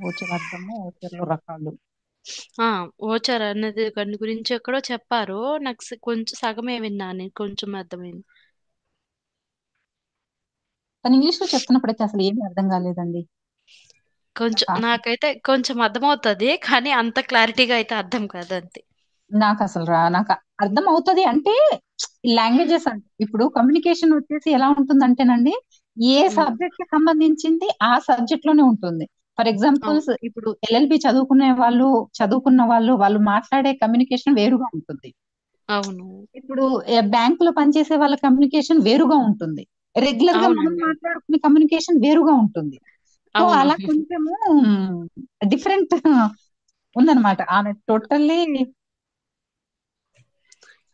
ఓచర్ అర్థము, ఓచర్లు రకాలు. ఓచర్ అనేది దాని గురించి ఎక్కడో చెప్పారు, నాకు కొంచెం సగమే విన్నాను, కొంచెం అర్థమైంది. తను ఇంగ్లీష్ లో చెప్తున్నప్పుడైతే అసలు ఏమీ అర్థం కాలేదండి. కొంచెం నాకైతే కొంచెం అర్థమవుతుంది కానీ అంత క్లారిటీగా అయితే అర్థం కాదు అంతే. నాకు అసలు నాకు అర్థం అవుతుంది అంటే లాంగ్వేజెస్ అంటే ఇప్పుడు కమ్యూనికేషన్ వచ్చేసి ఎలా ఉంటుందంటేనండి, ఏ సబ్జెక్ట్ కి సంబంధించింది ఆ సబ్జెక్ట్ లోనే ఉంటుంది. ఫర్ ఎగ్జాంపుల్స్ ఇప్పుడు ఎల్ఎల్బి చదువుకున్న వాళ్ళు మాట్లాడే కమ్యూనికేషన్ వేరుగా ఉంటుంది. అవును. ఇప్పుడు బ్యాంకులో పనిచేసే వాళ్ళ కమ్యూనికేషన్ వేరుగా ఉంటుంది, రెగ్యులర్ గా మనం మాట్లాడుకునే కమ్యూనికేషన్ వేరుగా ఉంటుంది. సో అలా కొంచెము డిఫరెంట్ ఉందన్నమాట. ఆమె టోటల్లీ.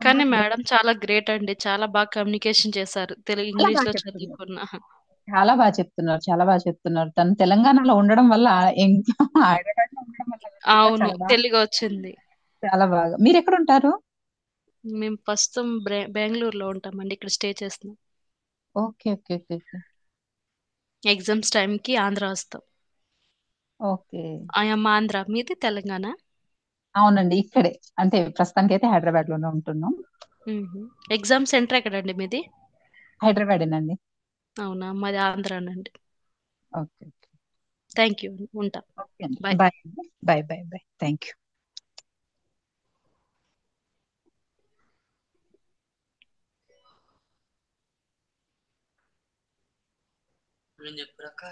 కానీ మేడం చాలా గ్రేట్ అండి, చాలా బాగా కమ్యూనికేషన్ చేశారు తెలుగు ఇంగ్లీష్ లో చదువుకున్న. చాలా బాగా చెప్తున్నారు, చాలా బాగా చెప్తున్నారు. తను తెలంగాణలో ఉండడం వల్ల హైదరాబాద్ లో ఉండడం వల్ల కూడా అవును, చాలా బాగా, తెలుగు వచ్చింది. చాలా బాగా. మీరు ఎక్కడ ఉంటారు? మేము ప్రస్తుతం బెంగళూరులో ఉంటామండి, ఇక్కడ స్టే చేస్తున్నాం. Okay okay okay okay. Exams టైంకి ఆంధ్ర వస్తాం. ఓకే. ఐఎమ్ ఆంధ్ర, మీది తెలంగాణ? అవునండి, ఇక్కడే అంటే ప్రస్తుతానికి అయితే హైదరాబాద్ లోనే ఉంటున్నాం. ఎగ్జామ్ సెంటర్ ఎక్కడండి మీది? హైదరాబాదేనండి. అవునా, మాది ఆంధ్రానండి. Okay okay. థ్యాంక్ యూ, ఉంటా. ఓకే అండి, bye. Bye bye bye bye. Thank you. నేను చెప్పాక